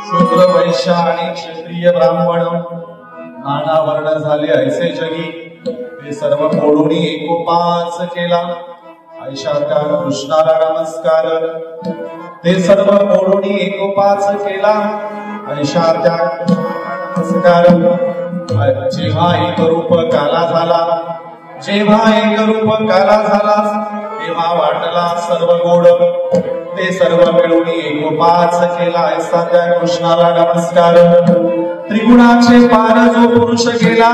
शूद्र वैश्य आणि क्षत्रिय ब्राह्मण नाना वर्ण झाले ऐसे जगी, ते सर्व मोडून एकोपाच केला ऐशा त्या कृष्णाला नमस्कार. ते सर्व मोडून एकोपाच केला ऐशा त्या नमस्कार. जेव्हा एक रूप काला झाला, जेव्हा एक रूप काला झाला, तेव्हा वाटला सर्व गोड. ते सर्व मिळून एकोपाच केला ऐसा त्या कृष्णाला नमस्कार. त्रिगुणाचे पार जो पुरुष गेला,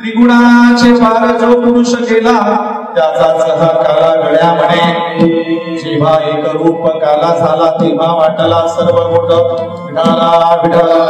त्रिगुणाचे पार जो पुरुष गेला, त्याचाच हा काला गळ्या म्हणे. जेव्हा एक रूप काला झाला, तेव्हा वाटला सर्व गोड. विठाला विठाला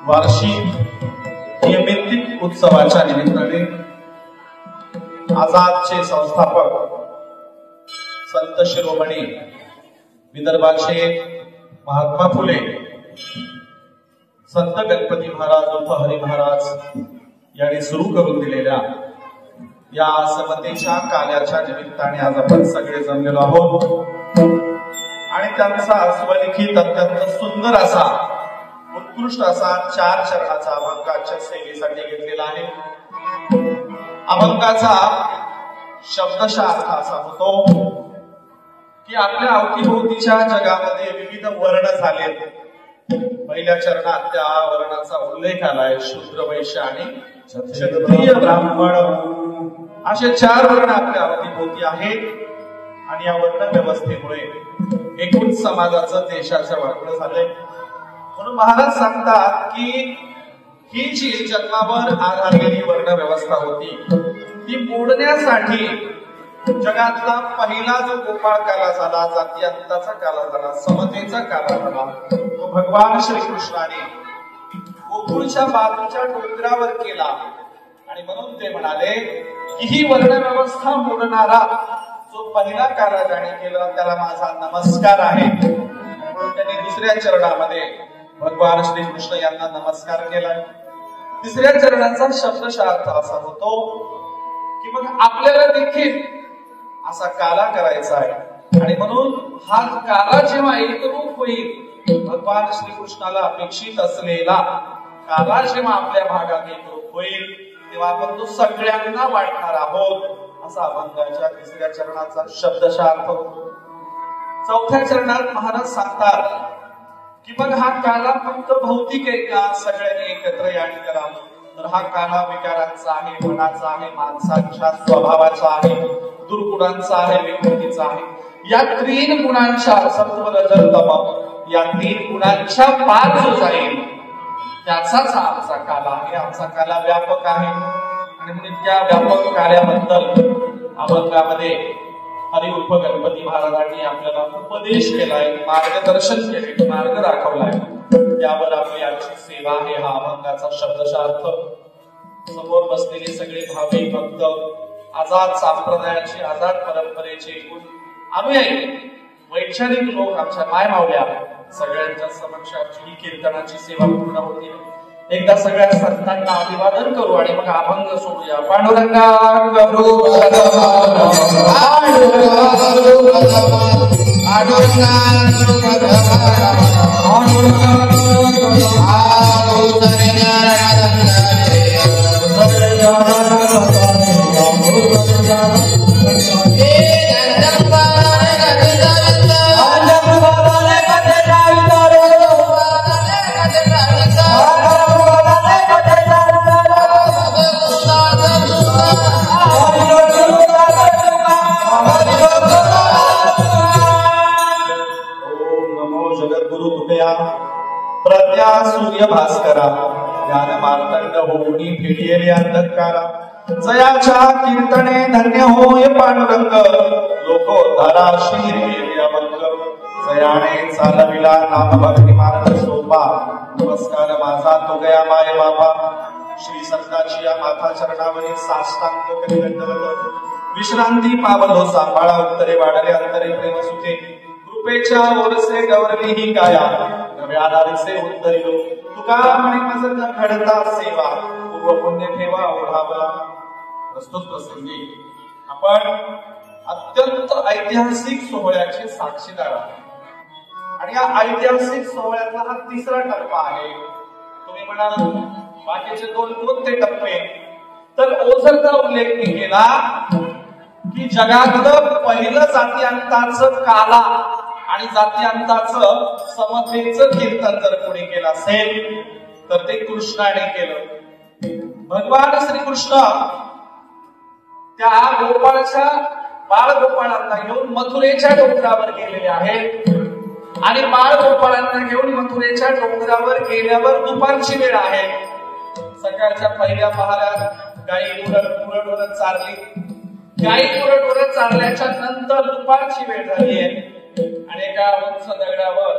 वार्षिक नियमित उत्सवाच्या निमित्ताने आझादचे संस्थापक संत शिरोमणी विदर्भाचे महात्मा फुले संत गणपती महाराज उर्फ हरी महाराज यांनी सुरू करून दिलेल्या या समतेच्या कार्याच्या निमित्ताने आज आपण सगळे जमलेलो आहोत आणि त्यांचा स्वलिखित अत्यंत सुंदर असा उत्कृष्ट असा 4 चरणाचा अभंगाच्या सेवेसाठी घेतलेला आहे. अभंगाचा शब्दशः अर्थ असा होतो की आपल्या अवतीभोवतीच्या जगामध्ये विविध वर्ण झालेत. पहिल्या चरणात त्या वर्णाचा उल्लेख आलाय, शूद्र वैश्य आणि क्षत्रिय ब्राह्मण असे 4 वर्ण आपल्या अवतीभोवती आहेत. आणि या वर्ण व्यवस्थेमुळे एकूण समाजाचं देशाचं वाटलं झालंय. म्हणून महाराज सांगतात की ही जी जन्मावर आधारलेली वर्ण व्यवस्था होती ती मोडण्यासाठी जगातला पहिला जो गोपाळ काला झाला, जातीअंताचा काला झाला, समतेचा काला झाला, तो भगवान श्रीकृष्णाने गोकुळच्या बाजूच्या डोंगरावर केला. आणि म्हणून ते म्हणाले की ही वर्ण व्यवस्था मोडणारा जो पहिला काला ज्याने केला त्याला माझा नमस्कार आहे. त्यांनी दुसऱ्या चरणामध्ये भगवान श्रीकृष्ण यांना नमस्कार केलाय. तिसऱ्या चरणाचा शब्दशः अर्थ असा होतो की मग आपल्याला देखील असा काला करायचा आहे. आणि म्हणून हा काला जेव्हा एकरूप होईल, भगवान श्रीकृष्णाला अपेक्षित असलेला काला जेव्हा आपल्या भागात एकरूप होईल, तेव्हा आपण तो सगळ्यांना वाटणार आहोत असा अभंगाच्या तिसऱ्या चरणाचा शब्दशः अर्थ होतो. चौथ्या चरणात महाराज सांगतात की मग हा काला फक्त भौतिक आहे का, सगळ्यांनी एकत्र याने करावं, तर हा काला विकारांचा आहे, मनाचा आहे, माणसाच्या स्वभावाचा आहे, दुर्गुणांचा आहे, विकृतीचा आहे. या 3 गुणांच्या सत्व रजत तम या 3 गुणांच्या पार जो जाईल त्याचाच हा आमचा काला आहे. आमचा काला व्यापक आहे. आणि म्हणून त्या व्यापक कार्याबद्दल अभंगामध्ये हरी उर्फ गणपती महाराजांनी आपल्याला उपदेश केलाय, मार्गदर्शन केले, मार्ग दाखवलाय. त्यावर आपली आजची सेवा आहे हा अभंगाचा शब्दशः अर्थ. समोर बसलेले सगळे भाविक भक्त आझाद संप्रदायाची आझाद परंपरेचे एकूण अनुयायी वैचारिक लोक आमच्या मायमावल्या सगळ्यांच्या समक्ष ही कीर्तनाची सेवा पूर्ण होती। एकदा सगळ्या संतांना अभिवादन करू आणि मग अभंग सोडूया। पांडुरंगा करू प्रज्ञा सूर्य भास्करा ज्ञान मार्तंड होऊनी फेडियले अंधकारा जयाच्या कीर्तने धन्य होय पांडुरंग लोकोद्धारा शिरी अभंग जयाने चालविला नाम भक्ती मार्ग सोपा नमस्कार माझा तो गया माय बाबा श्री संतांची या माथा चरणावरील साष्टांग करी दंडवत विश्रांती पावलो सांभाळा उत्तरे वाढले अंतरे प्रेम सुखे कृपेच्या ओरसे गौरवी ही काया नव्या दारिसे उत्तरिलो तुका म्हणे माझं न घडता सेवा पूर्व पुण्य ठेवा ओढावला। प्रस्तुत प्रसंगी आपण अत्यंत ऐतिहासिक सोहळ्याचे साक्षीदार आहोत आणि या ऐतिहासिक सोहळ्यातला हा तिसरा टप्पा आहे। तुम्ही म्हणाल बाकीचे दोन कोणते टप्पे, तर ओझरचा उल्लेख मी केला की जगातलं पहिलं जातीअंताचं काला आणि जातीअंताचं समतेचं कीर्तन जर कोणी केलं असेल तर ते कृष्णाने केलं। भगवान श्रीकृष्ण त्या गोपाळच्या बाळ गोपाळांना घेऊन मथुरेच्या डोंगरावर गेलेले आहेत आणि बाळ गोपाळांना घेऊन मथुरेच्या डोंगरावर गेल्यावर दुपारची वेळ आहे। सकाळच्या पहिल्या पहाऱ्यात गाई गुरढोरं चारली, गाई गुरढोरं चारल्याच्या नंतर दुपारची वेळ झाली आहे आणि एका उंच दगडावर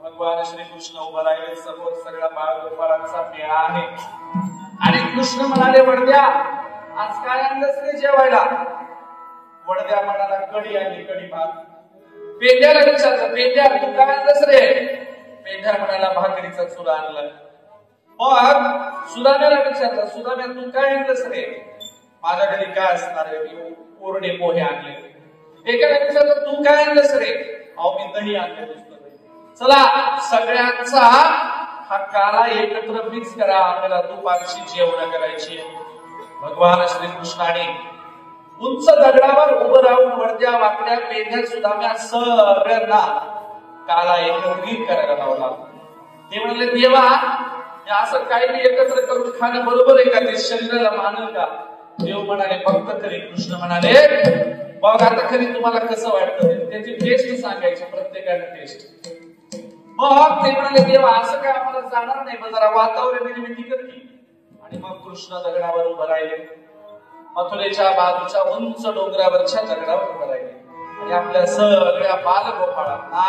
भगवान श्रीकृष्ण उभं राहिले। समोर सगळा बाळ गोपाळांचा मेळा आहे आणि कृष्ण म्हणाले, वडद्या आज काय आणलंस रे जेवायला? वडद्या म्हणाला, कढी आणली, कढी भात। पेंड्याला विचारलं, पेंड्या तू काय आणलंस रे? पेंड्या म्हणाला, भाकरीचा चुरा आणला। मग सुदाम्याला विचारलं, सुदाम्या तू काय आणलंस रे? माझ्या घरी काय असणार आहे, मी कोरडे पोहे आणले। एकाला विचारलं, तू काय आणलंस रे? अहो मी दही आणले नुसतं। चला सगळ्यांचा हा काला एकत्र मिक्स करा, आपल्याला दुपारची जेवण करायची। भगवान श्रीकृष्णाने उंच दगडावर उभं राहून वडद्या वाकड्या पेंढ्या सुदाम्या सगळ्यांना काला एकत्रित करायला लावला। ते म्हणाले, देवा असं काही एकत्र करून खाणं बरोबर आहे का? ते शरीराला मानल का? देव म्हणाले, फक्त खरी। कृष्ण म्हणाले, बघ आता खरी तुम्हाला कसं वाटतं, त्याची टेस्ट सांगायची, प्रत्येकाने टेस्ट। मग ते म्हणाले, देवा असं काय आम्हाला जाणार नाही, पण जरा वातावरण निर्मिती करली। आणि मग कृष्ण दगडावर उभं राहिले, मथुरेच्या बाजूच्या उंच डोंगरावरच्या दगडावर उभं राहिले आणि आपल्या सगळ्या बालगोपाळांना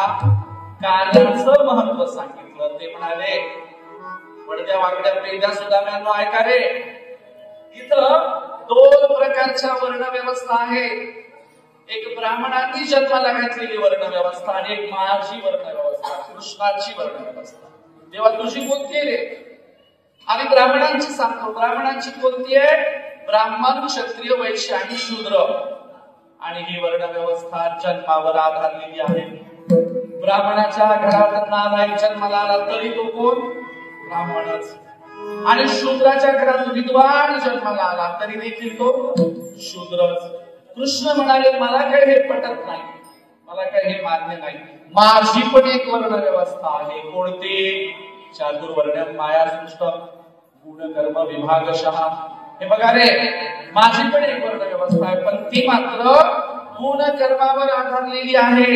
कार्याचं महत्व सांगितलं। ते म्हणाले, वडद्या वाकड्या पेंढ्या सुदाम्यांनो ऐका रे, इथं दोन प्रकारच्या वर्ण व्यवस्था आहे। एक ब्राह्मणांनी जन्माला घातलेली वर्ण व्यवस्था आणि एक माझी वर्ण व्यवस्था, कृष्णाची वर्ण व्यवस्था। तेव्हा तुझी कोणती आहे रे? आणि ब्राह्मणांची सांगतो, ब्राह्मणांची कोणती आहे? ब्राह्मण, क्षत्रिय, वैश्य आणि शूद्र। आणि ही वर्ण व्यवस्था जन्मावर आधारलेली आहे। ब्राह्मणाच्या घरात नालायक जन्माला आला तरी तो कोण? ब्राह्मणच। आणि शूद्राच्या घरात विद्वान जन्माला आला तरी देखील तो शूद्रच। कृष्ण म्हणाले, मला काही हे पटत नाही, मला काही हे मान्य नाही। माझी पण एक वर्ण व्यवस्था आहे। कोणती? चातुर्वर्ण्यम माया सृष्टम गुणकर्म विभागशः। हे बघा रे, माझी पण एक वर्ण व्यवस्था आहे, पण ती मात्र गुणकर्मावर आधारलेली आहे।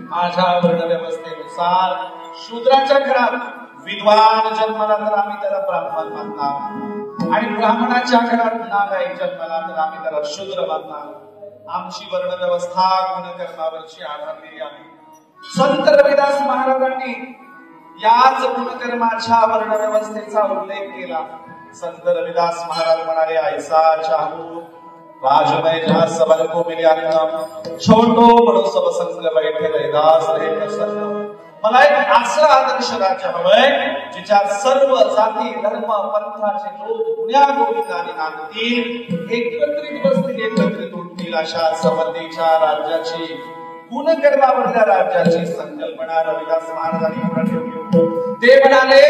माझ्या वर्ण व्यवस्थेनुसार शूद्राच्या घरात विद्वान जन्माला तर आम्ही त्याला ब्राह्मण मानणार आणि ब्राह्मणाच्या घरात नालायक जन्माला तर आम्ही त्याला शूद्र मानणार। आमची वर्ण व्यवस्था गुणकर्मावरची आधारलेली आहे। संत रविदास महाराजांनी याच गुणकर्माच्या वर्ण व्यवस्थेचा उल्लेख केला। संत रविदास महाराज म्हणाले, ऐसा चाहू राजमय जहाँ सबल को मिले अन्नम छोटो बडो सब संग बैठे रैदास रहे प्रसन्न मला एक असं आदर्श राज्य हवंय जिच्यात सर्व जाती धर्म पंथाचे लोक गुण्या गोविंदाने नांदतील एकत्रित बसतील एकत्रित उठतील अशा समतेच्या राज्याची गुणकर्मावरल्या राज्याची संकल्पना रविदास महाराजांनी पुढे ठेवली. ते म्हणाले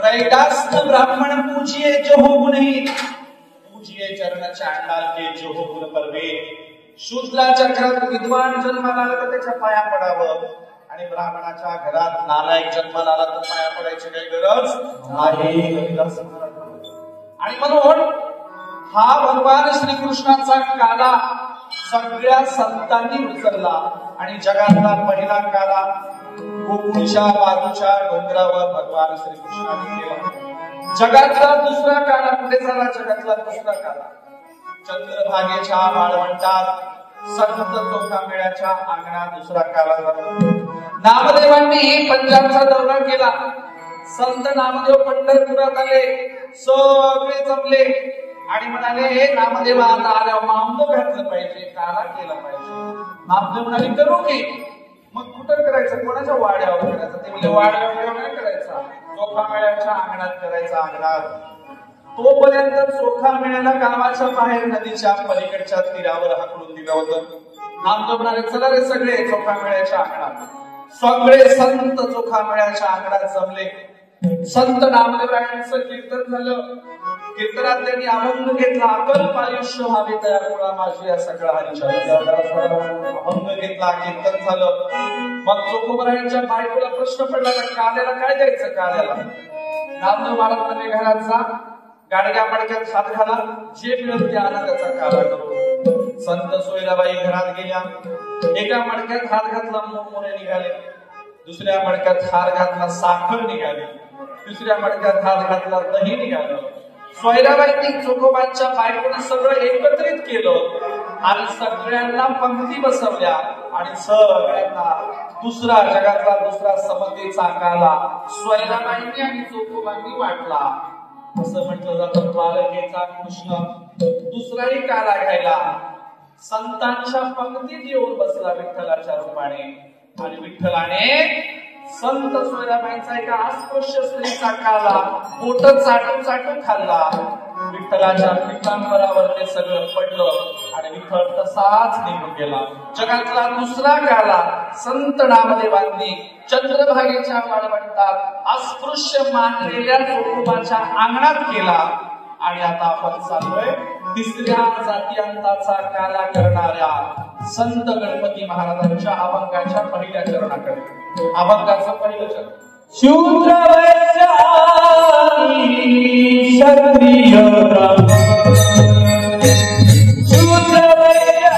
रैदास ब्राह्मण पूजिए जो हो गुणी पूजिए चरण चांडाल के जो हो गुण परवे. शूद्राच्या घरात विद्वान जन्माला आला तर त्याच्या पाया पडावं आणि ब्राह्मणाच्या घरात नालायक जन्माला आला तर पाया पडायची काही गरज नाही. आणि म्हणून हा भगवान श्रीकृष्णाचा काला सगळ्या संतांनी उचलला आणि जगातला पहिला काला गोकुळच्या बाजूच्या डोंगरावर भगवान श्रीकृष्णाने केला. जगातला दुसरा काला कुठे झाला? जगातला दुसरा काला चंद्रभागेच्या वाळवंटात संत चोखामेळ्याच्या अंगणात दुसरा काला झाला. नामदेवांनी पंजाबचा दौरा केला. संत नामदेव पंढरपुरात आले, सगळे जमले आणि म्हणाले हे नामदेव आता आल्यावर मामलं घातलं पाहिजे, काला केला पाहिजे. नामदेव म्हणाले करू की. मग कुठं करायचं? कोणाच्या वाड्यावर करायचं? ते म्हणजे वाड्यावर नाही करायचा, चोखामेळ्याच्या अंगणात करायचा. अंगणात तोपर्यंत चोखामेळ्याला गावाच्या बाहेर नदीच्या पलीकडच्या तीरावर हाकलून दिलं होतं. नामदेव म्हणाले चला रे सगळे चोखामेळ्याच्या अंगणात. सगळे संत चोखामेळ्याच्या अंगणात जमले. संत नामदेवांचं कीर्तन झालं. कीर्तनात त्यांनी अभंग घेतला. अकल्प आयुष्य व्हावे तया कुळा माझी या सगळा हरिचंद्र अभंग घेतला. कीर्तन झालं. मग चोखोबरायांच्या बायकोला प्रश्न पडला का काल्याला काय द्यायचं? काल्याला नामदेव महाराज म्हणाले घरात जा, गाडग्या मडक्यात हात घाला, जे मिळेल ते आणा त्याचा काला करू. संत सोयराबाई घरात गेल्या. एका मडक्यात हात घातला मोरे निघाले, दुसऱ्या मडक्यात हात घातला साखर निघाली, तिसऱ्या मडक्यात हात घातला दही निघालं. सोयराबाईंनी चोखोबांच्या बायकोने सगळं एकत्रित केलं आणि सगळ्यांना पंक्ती बसवल्या आणि सगळ्यांना दुसरा जगातला दुसरा समतेचा काला सोयराबाईंनी आणि चोखोबांनी वाटला. असं म्हटलं जातं द्वारकेचा कृष्ण दुसराही काला घ्यायला संतांच्या पंक्तीत येऊन बसला विठ्ठलाच्या रूपाने आणि विठ्ठलाने संत सोयराबाईंचा एका अस्पृश्य स्त्रीचा काला पोट चाटून चाटून खाल्ला. विठ्ठलाच्या पितांबरावर ते सगळं पडलं आणि विठ्ठल तसाच निघून गेला. जगातला दुसरा काला संत नामदेवांनी चंद्रभागेच्या वाळवंटात अस्पृश्य मानलेल्या चोखोबाच्या अंगणात केला. आणि आता आपण चाललोय तिसऱ्या जातीयांताचा काला करणाऱ्या संत गणपती महाराजांच्या अभंगाच्या पहिल्या चरणाकडे. अभंगाचं पहिलं चरण शूद्र वैश्य क्षत्रिय शूद्र वैश्य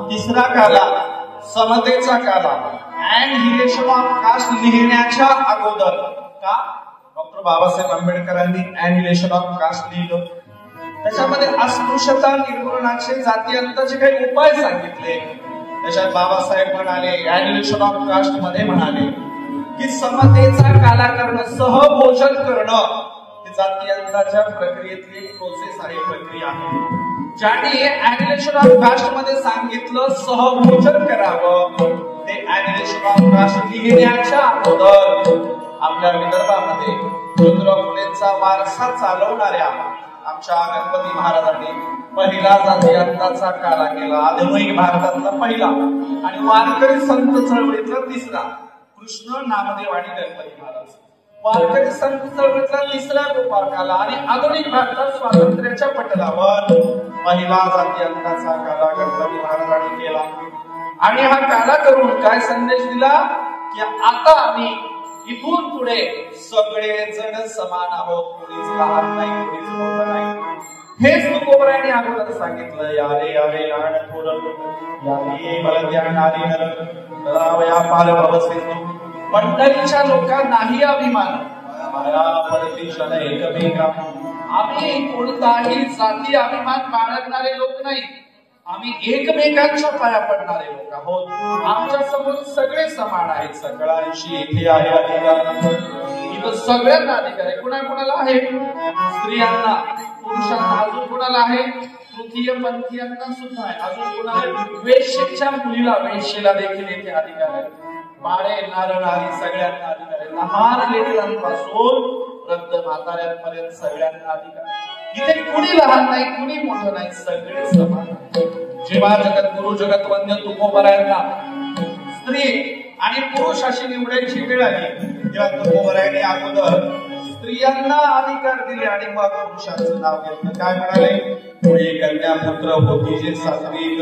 तिसरा काला समतेचा काला अँड रिलेशन ऑफ कास्ट लिहिण्याच्या अगोदर का डॉक्टर बाबासाहेब आंबेडकरांनी अँड रिलेशन ऑफ कास्ट लिहिलं. त्याच्यामध्ये अस्पृश्यता निर्मूलनाचे जातीअंताचे काही उपाय सांगितले. त्याच्यात बाबासाहेब म्हणाले अँड रिलेशन ऑफ कास्ट मध्ये म्हणाले की समतेचा काला करणं, सहभोजन करणं ही जातीअंताच्या प्रक्रियेतली प्रोसेस आहे, प्रक्रिया आहे. ज्यांनी ॲनिलेशन ऑफ कास्ट मध्ये सांगितलं सहभोजन करावं, ते ॲनिलेशन ऑफ कास्ट लिहिण्याच्या अगोदर आपल्या विदर्भामध्ये ज्योतिराव फुलेंचा वारसा चालवणाऱ्या आमच्या गणपती महाराजांनी पहिला जातीअंताचा काला केला. आधुनिक भारतातला पहिला आणि वारकरी संत चळवळीतला तिसरा कृष्ण नामदेव आणि गणपती महाराज. वारकरी संत चळवळीतला तिसरा गोपाळ काला आणि आधुनिक भारतात स्वातंत्र्याच्या पटलावर पहिला जातीअंताचा काला गणपती महाराजांनी केला. आणि हा काला करून काय संदेश दिला की आता आम्ही इथून पुढे सगळे जण समान आहोत, कोणीच लहान नाही, कोणीच मोठं नाही. हेच तुकोबरायांनी अगोदर सांगितलं. यारे यारे याण थोर यारे बलद्याण आली नर करावया पाल भवसेतू. मंडळीच्या लोकांनाही अभिमान माया पडती शन एकमेका. आम्ही कोणताही जाती अभिमान बाळगणारे लोक नाही, आम्ही एकमेकांच्या पाया पडणारे लोक आहोत. आमच्या समोर सगळे समान आहेत, सगळ्यांशी इथे आहे अधिकार. इथं सगळ्यांना अधिकार आहे. कुणाकुणाला आहे? स्त्रियांना, पुरुषांना, अजून कुणाला आहे? तृतीय पंथीयांना सुद्धा आहे. अजून कुणाला? वेश्येच्या मुलीला, वेश्येला देखील इथे अधिकार आहे. बाळे नारळ आदी सगळ्यांना अधिकार आहे. लहान लेकरांपासून वृद्ध म्हाताऱ्यांपर्यंत सगळ्यांना अधिकार आहे. इथे कुणी लहान नाही, कुणी मोठं नाही, सगळे समान. जेव्हा जगद्गुरु जगतवंद्य तुकोबरायांना स्त्री आणि पुरुष अशी निवडायची वेळ आली तेव्हा तुकोबरायांनी अगोदर स्त्रियांना अधिकार दिले आणि मग पुरुषांचं नाव घेतलं. काय म्हणाले? पुढे कन्या पुत्र होती जे सासरी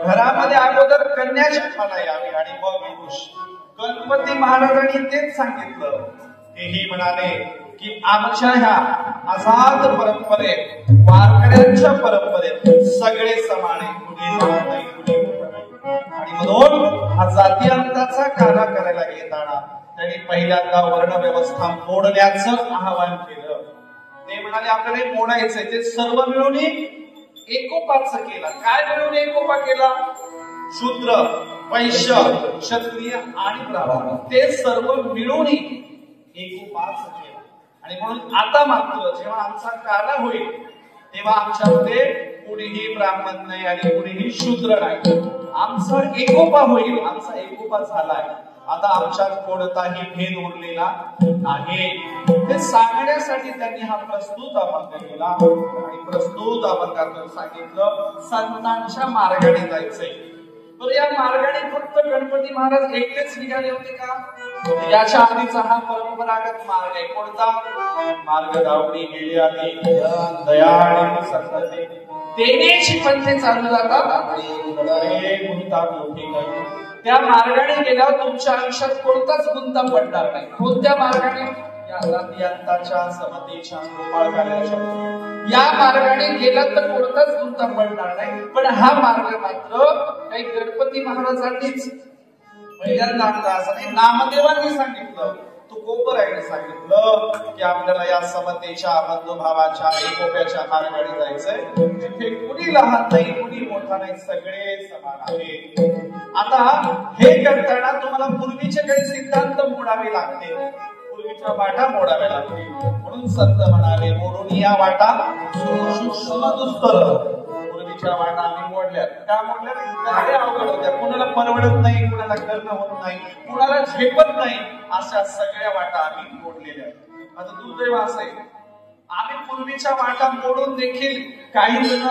घरामध्ये अगोदर कन्या जन्माला यावी आणि मग पुरुष. गणपती महाराजांनी तेच सांगितलं. हेही म्हणाले की आमच्या ह्या आझाद परंपरेत, वारकऱ्यांच्या परंपरेत सगळे समान आहे, कुणी लहान नाही कुणी मोठं नाही. आणि म्हणून हा जातीयांताचा कायदा करायला घेताना त्यांनी पहिल्यांदा वर्ण व्यवस्था मोडण्याचं आवाहन केलं. ते म्हणाले आपल्याला मोडायचंय, ते सर्व मिळून एकोपाच केला. काय मिळून एकोपा केला? शूद्र, वैश्य, क्षत्रिय आणि ब्राह्मण ते सर्व मिळून एकोपाच केला. आणि म्हणून आता मात्र जेव्हा आमचा काला होईल तेव्हा आमच्यामध्ये कुणीही ब्राह्मण नाही आणि कुणीही शूद्र नाही. आमचा एकोपा होईल, आमचा एकोपा झालाय. आता आमच्यात कोणताही भेद उरलेला नाही. हे सांगण्यासाठी त्यांनी हा प्रस्तुत अभंग केला. आणि प्रस्तुत अभंगातून सांगितलं संतांच्या मार्गाने जायचंय. तर या मार्गाने फक्त गणपती महाराज एकटेच निघाले होते का? याच्या आधीचा हा परंपरागत मार्ग आहे. कोणता मार्ग? दावणी गेली आधी दया आणि संतती देण्याची पंथे चालू जातात आणि गुंता मोठी नाही. त्या मार्गाने गेल्यावर तुमच्या आयुष्यात कोणताच गुंता पडणार नाही. कोणत्या मार्गाने? या जातीयांताच्या समतेच्या गोपाळकाल्याच्या या मार्गाने गेला तर कोणताच गुंता पडणार नाही. पण हा मार्ग मात्र काही गणपती महाराजांनीच पहिल्यांदा आणला असं नाही, नामदेवांनी सांगितलं. तुकोबरायाने सांगितलं की आपल्याला या समतेच्या बंधुभावाच्या एकोप्याच्या मार्गाने जायचंय, जिथे कुणी लहान नाही कुणी मोठा नाही, सगळे समान आहेत. आता हे करताना तुम्हाला पूर्वीचे काही सिद्धांत मोडावे लागते, पूर्वीच्या वाटा मोडाव्या लागतील. म्हणून संत म्हणाले मोडून या वाटा सूक्ष्म दुस्तर. पूर्वीच्या वाटा आम्ही मोडल्या. का मोडल्या? त्या अवघड होत्या, कुणाला परवडत नाही, कुणाला करणं होत नाही, कुणाला झेपत नाही, अशा सगळ्या वाटा आम्ही मोडलेल्या. आता दुर्दैव असं आहे, आम्ही पूर्वीच्या वाटा मोडून देखील काही जण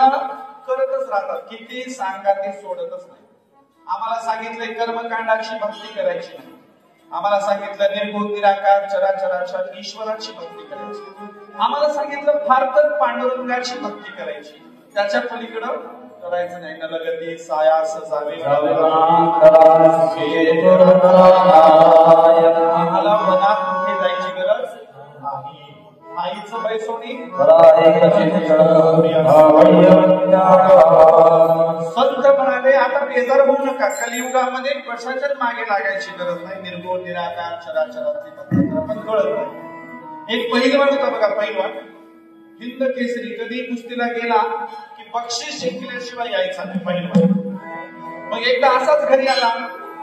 करतच राहतात. किती सांगा ते सोडतच नाही. आम्हाला सांगितलंय कर्मकांडाची भक्ती करायची नाही. आम्हाला सांगितलं निर्गुण निराकार चराचराच्या ईश्वराची भक्ती करायची. आम्हाला सांगितलं फारतर पांडुरंगाची भक्ती करायची. त्याच्या पलीकडं करायचं नाही. नलगती सायास जावे आम्हाला मनात कुठे जायची गरज नाही. आईचं बैसोनी संत म्हणाले आता बेजार होऊ नका. कलियुगामध्ये कशाच्याच मागे लागायची गरज नाही. निर्गुण निराकार चराचराची भक्ती पण कळत नाही. एक पहिलवान होता बघा, पहिलवान हिंद केसरी. कधी कुस्तीला गेला की बक्षीस जिंकल्याशिवाय यायचा नाही पहिलवान. मग एकदा असाच घरी आला,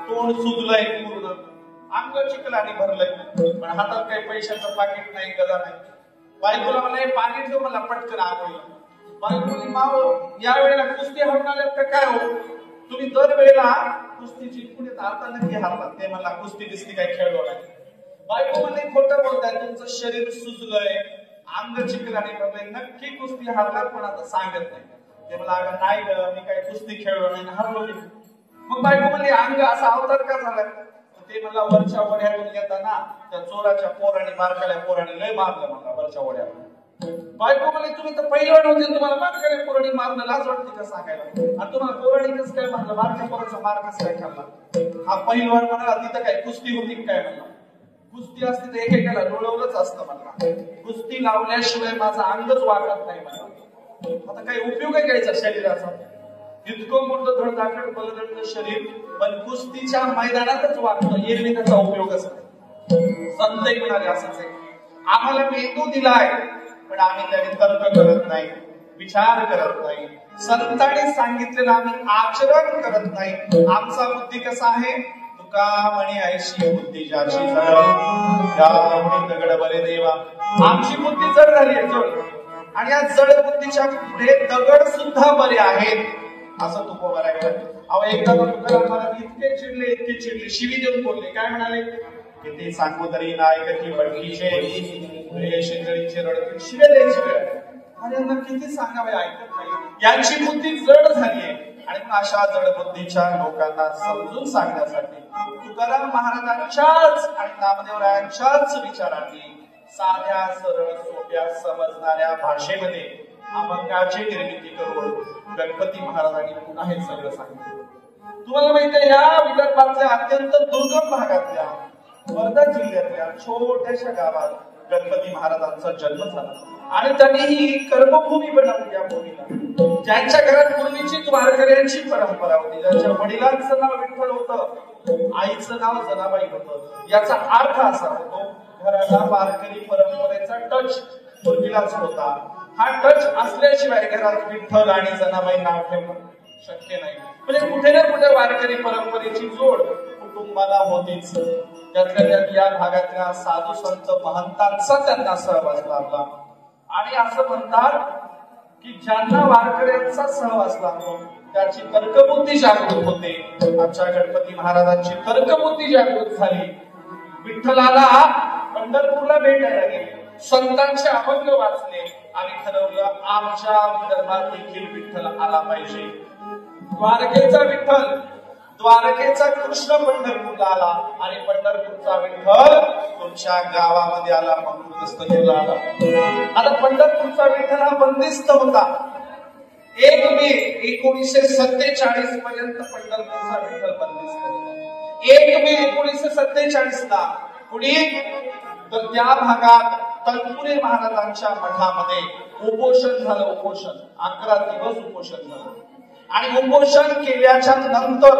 तोंड सुजलंय पूर्ण, अंग चिखलाने भरलंय, पण हातात काही पैशाचं पाकिट नाही, गदा नाही. बायकोला मला पाणी ठेव, मला पटकन आंघोळीला. बायकोली माव या वेळेला कुस्ती हरून आल्यात का काय हो? तुम्ही दरवेळेला कुस्ती जिंकून येत, आता नक्की हरतात. ते मला कुस्ती दिसती काय खेळलो नाही. बायको म्हणले खोटं बोलताय, तुमचं शरीर सुजलंय, अंग चिखलाने भरलंय, नक्की कुस्ती हरलात पण आता सांगत नाही. ते मला अगं नाही ग, मी काय कुस्ती खेळलो नाही, हरलो नाही. मग बायको म्हणली अंग असा अवतार का झालाय? ते मला वरच्या वड्यातून येताना त्या चोराच्या पोराने बारकाल्या पोराने लय मारलं मला वरच्या वड्यातून. बायको म्हणली तुम्ही तर पहिलवान होते, तुम्हाला बारकाल्या पोराने मारणं लाज वाटते का सांगायला? आणि तुम्हाला पोराने कसं काय मारलं? बारक्या पोराचा मार कसं काय खाल्ला? हा पहिलवान म्हणाला तिथं काय कुस्ती होती काय? म्हणला कुस्ती असते तर एकेकाला लोळवलंच असतं. म्हणला कुस्ती लावल्याशिवाय माझं अंगच वागत नाही. मला आता काही उपयोग आहे घ्यायचा शरीराचा? इतकं मोठं धडधाकड बलदंड शरीर पण कुस्तीच्या मैदानातच वागतं, एरवी त्याचा उपयोगच नाही. संत म्हणाले असंच आहे, आम्हाला मेंदू दिलाय पण आम्ही त्याने तर्क करत नाही, विचार करत नाही. संतांनी सांगितलेलं आम्ही आचरण करत नाही. आमचा बुद्धी कसा आहे? तुका म्हणे ऐशी बुद्धी ज्याची जड दगड बरे देवा. आमची बुद्धी जड झाली आहे, जड. आणि या जड बुद्धीच्या पुढे दगड सुद्धा बरे आहेत असं तुकोबराय. अहो एकदा तुकाराम महाराज इतके चिडले, शिवी देऊन बोलले. काय म्हणाले? किती सांगू तरी नायकती पडकीचे शेंदळीचे रडतील, शिवे द्यायची वेळ. आणि यांना किती सांगावे, ऐकत नाही. यांची बुद्धी जड झाली आहे. आणि अशा जड बुद्धीच्या लोकांना समजून सांगण्यासाठी तुकाराम महाराजांच्याच आणि नामदेवरायांच्याच विचारांनी साध्या सरळ सोप्या समजणाऱ्या भाषेमध्ये अभंगाची निर्मिती करून गणपती महाराजांनी पुन्हा हे सगळं सांगितलं. तुम्हाला माहिती आहे या विदर्भातल्या अत्यंत दुर्गम भागातल्या वर्धा जिल्ह्यातल्या छोट्याशा गावात गणपती महाराजांचा जन्म झाला आणि त्यांनी ही कर्मभूमी बनवली या भूमीला. ज्यांच्या घरात पूर्वीची वारकऱ्यांची परंपरा होती, ज्यांच्या वडिलांचं नाव विठ्ठल होतं, आईचं नाव जनाबाई होतं, याचा अर्थ असा होतो घराला वारकरी परंपरेचा टच पूर्वीलाच होता. हा टच असल्याशिवाय घरात विठ्ठल आणि जनाबाई नाव ठेवणं शक्य नाही. म्हणजे कुठे ना कुठे वारकरी परंपरेची जोड कुटुंबाला होतीच. त्यातल्या त्यात या भागातल्या साधू संत महंतांचा त्यांना सहवास लाभला आणि असं म्हणतात की ज्यांना वारकऱ्यांचा सहवास लाभतो त्याची तर्कबुद्धी जागृत होते. आमच्या गणपती महाराजांची तर्कबुद्धी जागृत झाली. विठ्ठलाला पंढरपूरला भेटायला गेले, संतांचे अभंग वाचले आणि ठरवलं आमच्या विदर्भात देखील विठ्ठल आला पाहिजे. द्वारकेचा विठ्ठल, द्वारकेचा कृष्ण पंढरपूरला आला आणि पंढरपूरचा विठ्ठल तुमच्या गावामध्ये आला, मंगळूरला आला. आता पंढरपूरचा विठ्ठल हा बंदिस्त होता. 1 मे 1947 पर्यंत पंढरपूरचा विठ्ठल बंदिस्त होता. 1 मे 1947 ला पुढे तर त्या भागात तनपुरे महाराजांच्या मठामध्ये उपोषण झालं. उपोषण 11 दिवस उपोषण झालं आणि उपोषण केल्याच्या नंतर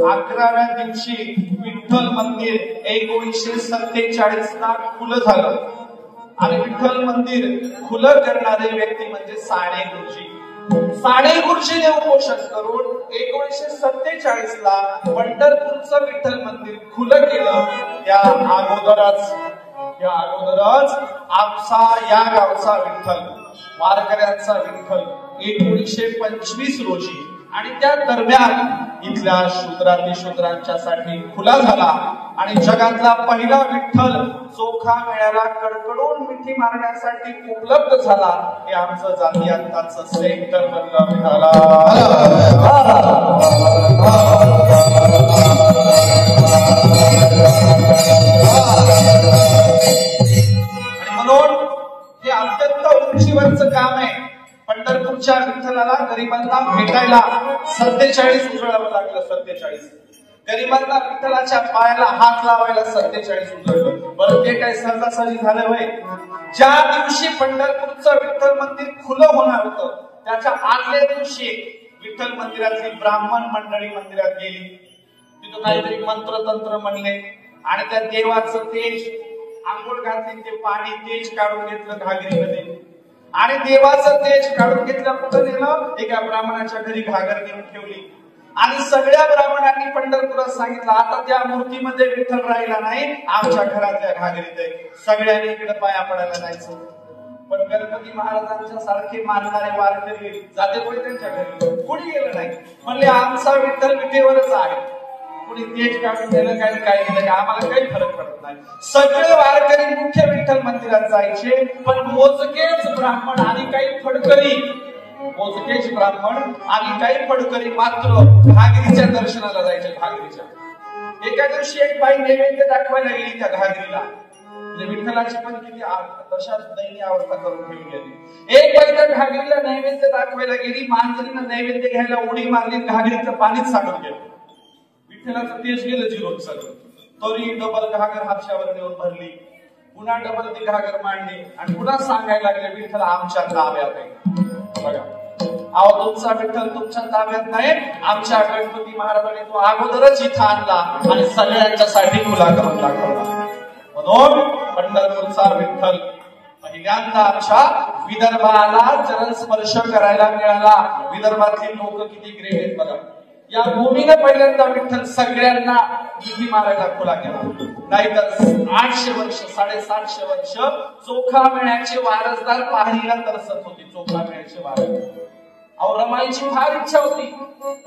11व्या दिवशी विठ्ठल मंदिर 1947 ला खुलं झालं आणि विठ्ठल मंदिर खुलं करणारे व्यक्ती म्हणजे साने गुरुजी. साने गुरुजीने उपोषण करून 1947 ला पंढरपूरचं विठ्ठल मंदिर खुलं केलं. त्या अगोदरच आमचा या गावचा विठ्ठल, वारकऱ्यांचा विठ्ठल 1925 रोजी आणि त्या दरम्यान इथल्या शूद्रातिशूद्रांच्या साठी खुला झाला आणि जगातला पहिला विठ्ठल चोखा मेळ्याला कडकडून मिठी मारण्यासाठी उपलब्ध झाला. हे आमचं जातीयांताचं सेंटर बनलं. विठाला म्हणून हे अत्यंत उंचीवरचं काम आहे. पंढरपूरच्या विठ्ठलाला गरिबांना भेटायला 47 उजळावं लागलं. 47 गरिबांना विठ्ठलाच्या पायाला हात लावायला 47 उजळलं. बरं ते काय सहजासहजी झालं होय? ज्या दिवशी पंढरपूरचं विठ्ठल मंदिर खुलं होणार होतं त्याच्या आदल्या दिवशी विठ्ठल मंदिरातली ब्राह्मण मंडळी मंदिरात गेली. तिथं काहीतरी मंत्रतंत्र म्हणले आणि त्या देवाचं तेज, आंघोळ घातली, ते पाणी तेज काढून घेतलं घागरीमध्ये आणि देवाचं तेज काढून घेतलं. कुठं नेलं? एका ब्राह्मणाच्या घरी घागर घेऊन ठेवली आणि सगळ्या ब्राह्मणांनी पंढरपुरात सांगितलं आता त्या मूर्तीमध्ये विठ्ठल राहिला नाही, आमच्या घरातल्या घागरीत आहे. सगळ्यांनी इकडे पाया पडायला जायचं. पण गणपती महाराजांच्या सारखे मानणारे वारकरी जाते कोणी त्यांच्या घरी कुणी गेलं नाही. म्हणले आमचा विठ्ठल विठेवरच आहे. कुणी तेज काढून गेलं काय काय गेलं काय आम्हाला काही फरक पडत नाही. सगळे वारकरी मुख्य विठ्ठल मंदिरात जायचे, पण मोजकेच ब्राह्मण आणि काही फडकरी, मोजकेच ब्राह्मण आणि काही फडकरी मात्र घागरीच्या दर्शनाला जायचे. घागरीच्या एका दिवशी एक बाई नैवेद्य दाखवायला गेली त्या घागरीला. विठ्ठलाची पण किती दशा दैनीय अवस्था करून ठेवली गेली. एक बाई त्या घागरीला नैवेद्य दाखवायला गेली. मांजरीनं नैवेद्य घ्यायला उडी मारली, घागरीचं पाणीच सांडून गेलं. विठ्ठलाचं तेज गेलं जिरोट सगळं. तरी डबल घागर हापशावर नेऊन भरली, पुन्हा डबल ती घागर मांडली आणि पुन्हा सांगायला लागले विठ्ठल आमच्या ताब्यात आहे. बघा अहो तुमचा विठ्ठल तुमच्या ताब्यात नाही, आमच्या गणपती महाराजांनी तो अगोदरच इथं आणला आणि सगळ्यांच्यासाठी खुला करून दाखवला. म्हणून पंढरपूरचा विठ्ठल पहिल्यांदा आमच्या विदर्भाला चरण स्पर्श करायला मिळाला. विदर्भातली लोक किती ग्रेट आहेत बघा. या भूमीने पहिल्यांदा विठ्ठल सगळ्यांना मिठी मारायला खुला केला. नाहीतर 800 वर्ष 750 वर्ष चोखा मेळ्याचे वारसदार पाहणीला तरसत होते. चोखा मेळ्याचे वारसदार अहो रमाईची फार इच्छा होती.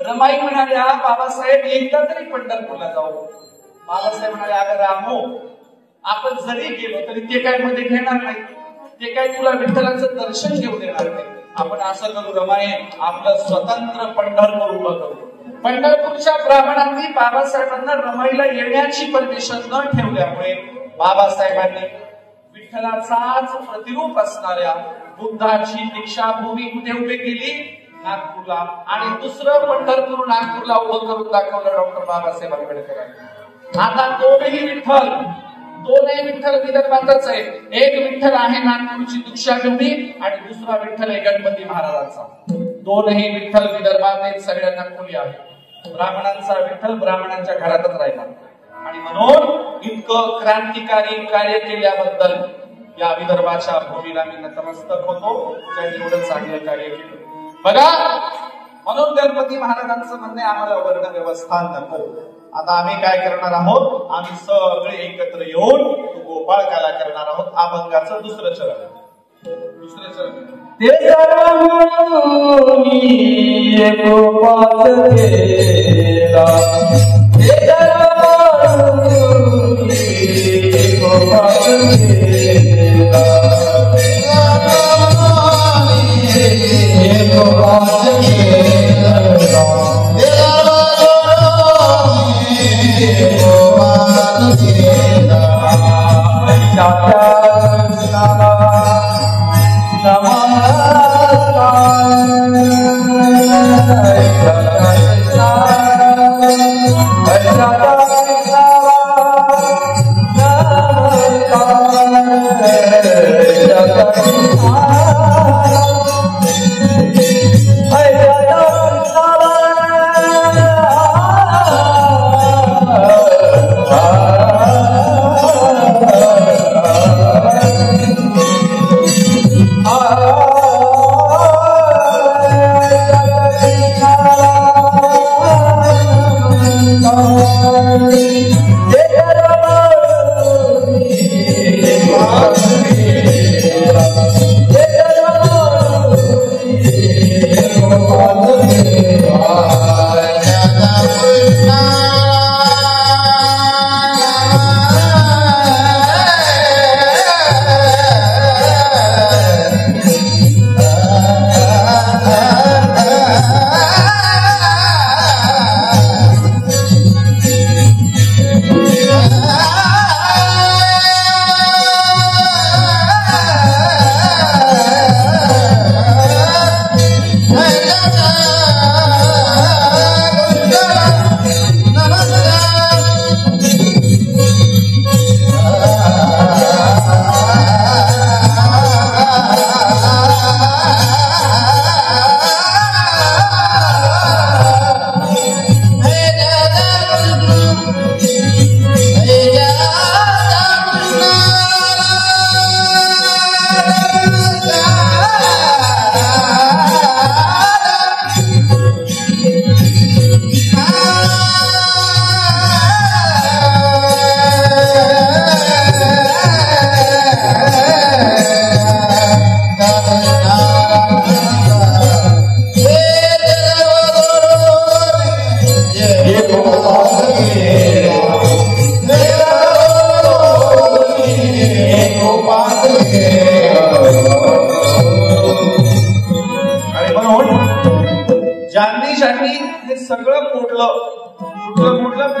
रमाई म्हणाल्या बाबासाहेब एकदा तरी पंढरपूरला जाऊ. बाबासाहेब म्हणाले अगं रामो आपण जरी गेलो तरी ते काय मध्ये घेणार नाही, ते काय तुला विठ्ठलाचं दर्शन घेऊ देणार नाही. आपण असं करू रमाई आपलं स्वतंत्र पंढरपूर उभं करू. पंढरपूरच्या ब्राह्मणांनी बाबासाहेबांना रमाईला येण्याची परमिशन न ठेवल्यामुळे बाबासाहेबांनी विठ्ठलाचाच प्रतिरूप असणाऱ्या बुद्धाची दीक्षाभूमी कुठे उभी केली? नागपूरला. आणि दुसरं पंढरपूर नागपूरला उभं करून दाखवलं डॉक्टर बाबासाहेब आंबेडकरांनी. आता दोन्ही विठ्ठल दोनही विठ्ठल विदर्भातच आहे. एक विठ्ठल आहे नागपूरची दीक्षाभूमी आणि दुसरा विठ्ठल आहे गणपती महाराजांचा. दोनही विठ्ठल विदर्भात आहेत, सगळ्यांना खुली आहे. ब्राह्मणांचा विठ्ठल ब्राह्मणांच्या घरातच राहिला आणि म्हणून इतकं क्रांतिकारी कार्य केल्याबद्दल या विदर्भाच्या भूमीला मी नतमस्तक होतो, ज्यांनी एवढं चांगलं कार्य केलं. बघा, म्हणून गणपती महाराजांचं म्हणणे आम्हाला वर्ण व्यवस्था नको. आता आम्ही काय करणार आहोत, आम्ही सगळे एकत्र येऊन गोपाळ काला करणार आहोत. अभंगाचं दुसरं चरण ते सर्व गोपाळ केला, ते सर्व गोपाळ केला,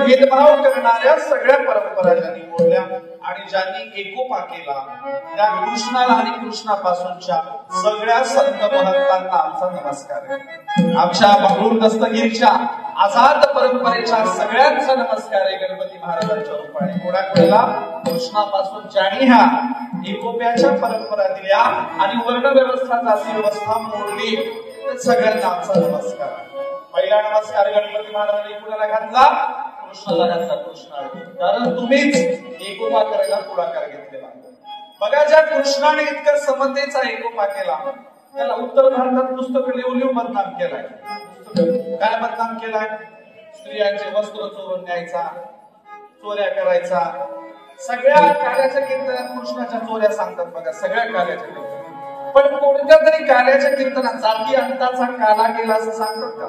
भेदभाव करणाऱ्या सगळ्या परंपरा ज्यांनी मोडल्या आणि ज्यांनी एकोपा केला, त्या कृष्णाला आणि कृष्णापासूनच्या सगळ्या संत महंतांना आमचा नमस्कार आहे. आमच्या बंगळूर दस्तगीरच्या आझाद परंपरेच्या सगळ्यांचा नमस्कार आहे. गणपती महाराजांच्या रूपाने कोणाकोणाला कृष्णापासून ज्यांनी ह्या एकोप्याच्या परंपरा दिल्या आणि वर्ण व्यवस्था जाती व्यवस्था मोडली, सगळ्यांना आमचा नमस्कार. पहिला नमस्कार गणपती महाराजांनी कुणाला घातला? कृष्णाला घातला. कृष्णाला, कारण तुम्हीच एकोपा करायला पुढाकार घेतलेला. बघा, ज्या कृष्णाने इतक्या समतेचा एकोपा केला, त्याला उत्तर भारतात पुस्तक लिहून बदनाम केलाय. काय बदनाम केलाय? स्त्रियांचे वस्त्र चोरून न्यायचा, चोऱ्या करायचा. सगळ्या कार्याच्या कीर्तनात कृष्णाच्या चोऱ्या सांगतात. बघा, सगळ्या कार्याच्या कीर्तनात. पण कोणत्या तरी कार्याच्या कीर्तनात जाती अंताचा काला केला असं सांगतात का?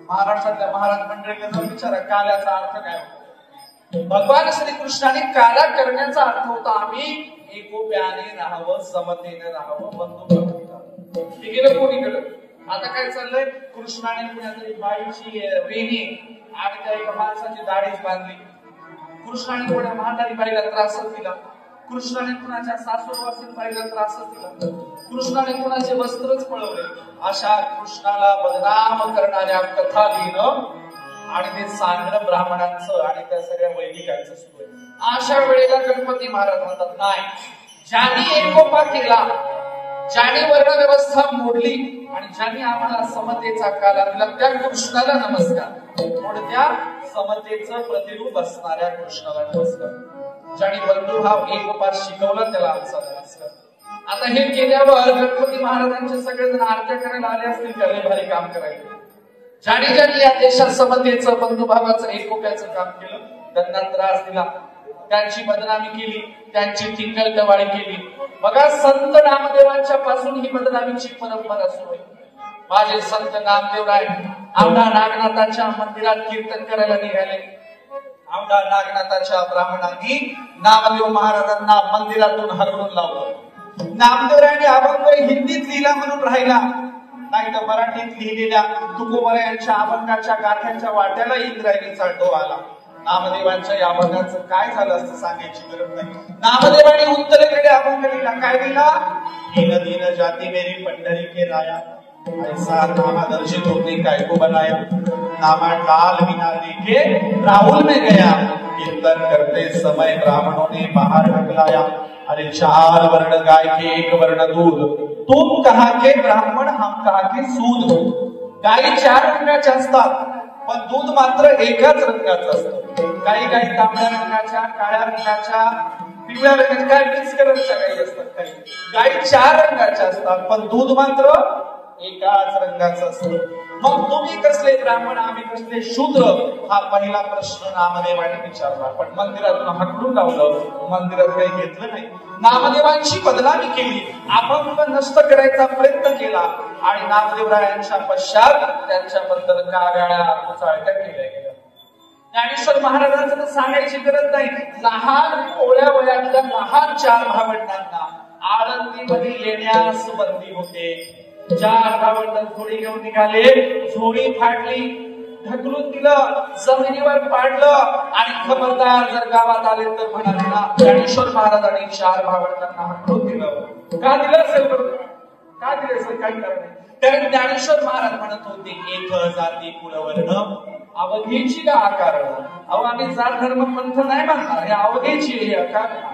महाराष्ट्रातल्या महाराज मंडळीला जाऊन विचारा, काल्याचा अर्थ काय होता? भगवान श्रीकृष्णाने काला करण्याचा अर्थ होता आम्ही एकोप्याने राहावं, समतेने राहावं, बंधुभाव. हे गेलं कोणीकडे. आता काय चाललंय? कृष्णाने कुणातरी बाईची वेणी आणि त्या एका माणसाची दाढीच बांधली. कृष्णाने कोणा म्हातारी बाईला त्रासच दिला. कृष्णाने कुणाच्या सासूरवासीन बाईला त्रासच दिला. कृष्णाने कुणाचे वस्त्रच पळवले. अशा कृष्णाला बदनाम करणाऱ्या कथा लिहिणं आणि ते सांगणं ब्राह्मणांचं आणि त्या सगळ्या वैदिकांचं सुरू आहे. अशा वेळेला गणपती महाराज म्हणतात, नाही, ज्यांनी एकोपा केला, ज्यांनी वर्ण व्यवस्था मोडली आणि ज्यांनी आम्हाला समतेचा काला दिला त्या कृष्णाला नमस्कार. कोणत्या समतेचं प्रतिरूप असणाऱ्या कृष्णाला नमस्कार. ज्यांनी बंधुभाव एकोपा शिकवला त्याला आमचा नमस्कार. आता हे केल्यावर गणपती महाराजांचे सगळेजण आरत्या करायला आले असतील का? लय भारी काम करायचे. ज्यांनी या देशात समतेचं बंधुभावाचं एकोप्याचं काम केलं त्यांना त्रास दिला, त्यांची बदनामी केली, त्यांची टिंगल टवाळी केली. बघा, संत नामदेवांच्या पासून ही बदनामीची परंपरा सुरू आहे. माझे संत नामदेवराय औंढा नागनाथाच्या मंदिरात कीर्तन करायला निघाले. औंढा नागनाथाच्या ब्राह्मणांनी नामदेव महाराजांना मंदिरातून हरवून लावलं. नामदेवरायांनी अभंग हिंदीत लिहिला म्हणून राहिला, नाही तर मराठीत लिहिलेल्या तुकोबरायांच्या अभंगाच्या गाथ्यांच्या वाट्याला इंद्रायणीचा डो आला. नामदेवांच्या या अभंगाचं काय झालं असं सांगायची गरज नाही. नामदेवांनी उत्तरेकडे अभंग लिहिला. काय लिहिला? दीन दीन जाती मेरी पंढरी के राया, ऐसा नामा दर्शी तुमने काय को बनाया, नामा डाल बिना लेके राहुल में गया, कीर्तन करते समय ब्राह्मणों ने बाहर ढकलाया, अरे 4 वर्ण गाय के 1 वर्ण दूध, तुम कहा के ब्राह्मण हम कहा के सूद. गायी 4 रंगाच्या असतात पण दूध मात्र एकाच रंगाचं असतं. काही गायी तांबड्या रंगाच्या, काळ्या रंगाच्या, पिवळ्या रंगाच्या, काय मिक्स कलरच्या गायी असतात. काही गायी 4 रंगाच्या असतात पण दूध मात्र एकाच रंगाचं असतं. मग तुम्ही कसले ब्राह्मण, आम्ही कसले शूद्र, हा पहिला प्रश्न नामदेवाने विचारला. पण मंदिरातून हकलून लावलं, मंदिरात काही घेतलं नाही. नामदेवांची बदनामी केली, अभंग नष्ट करायचा प्रयत्न केला आणि नामदेवरायांच्या पश्चात त्यांच्याबद्दल कागाळ्या कुचाळक्या केल्या गेल्या. ज्ञानेश्वर महाराजांचं तर सांगायची गरज नाही. लहान कोळ्या वयातल्या लहान 4 भावंडांना आळंदीमध्ये येण्यास बंदी होते. 4 भावंड झोळी घेऊन निघाले, झोळी फाडली, ढकलून दिलं, जमिनीवर पाडलं आणि खबरदार जर गावात आले तर म्हणाले ना. ज्ञानेश्वर महाराजांनी 4 भावंडांना हकलून दिलं. का दिलं असेल बरं? का दिलं असेल? काही कारण नाही. कारण ज्ञानेश्वर महाराज म्हणत होते, एक जाती कुळवर्ण अवघेची का आकारण. अहो, आम्ही जात धर्म पंथ नाही मानणार, हे अवघेची हे आकारण.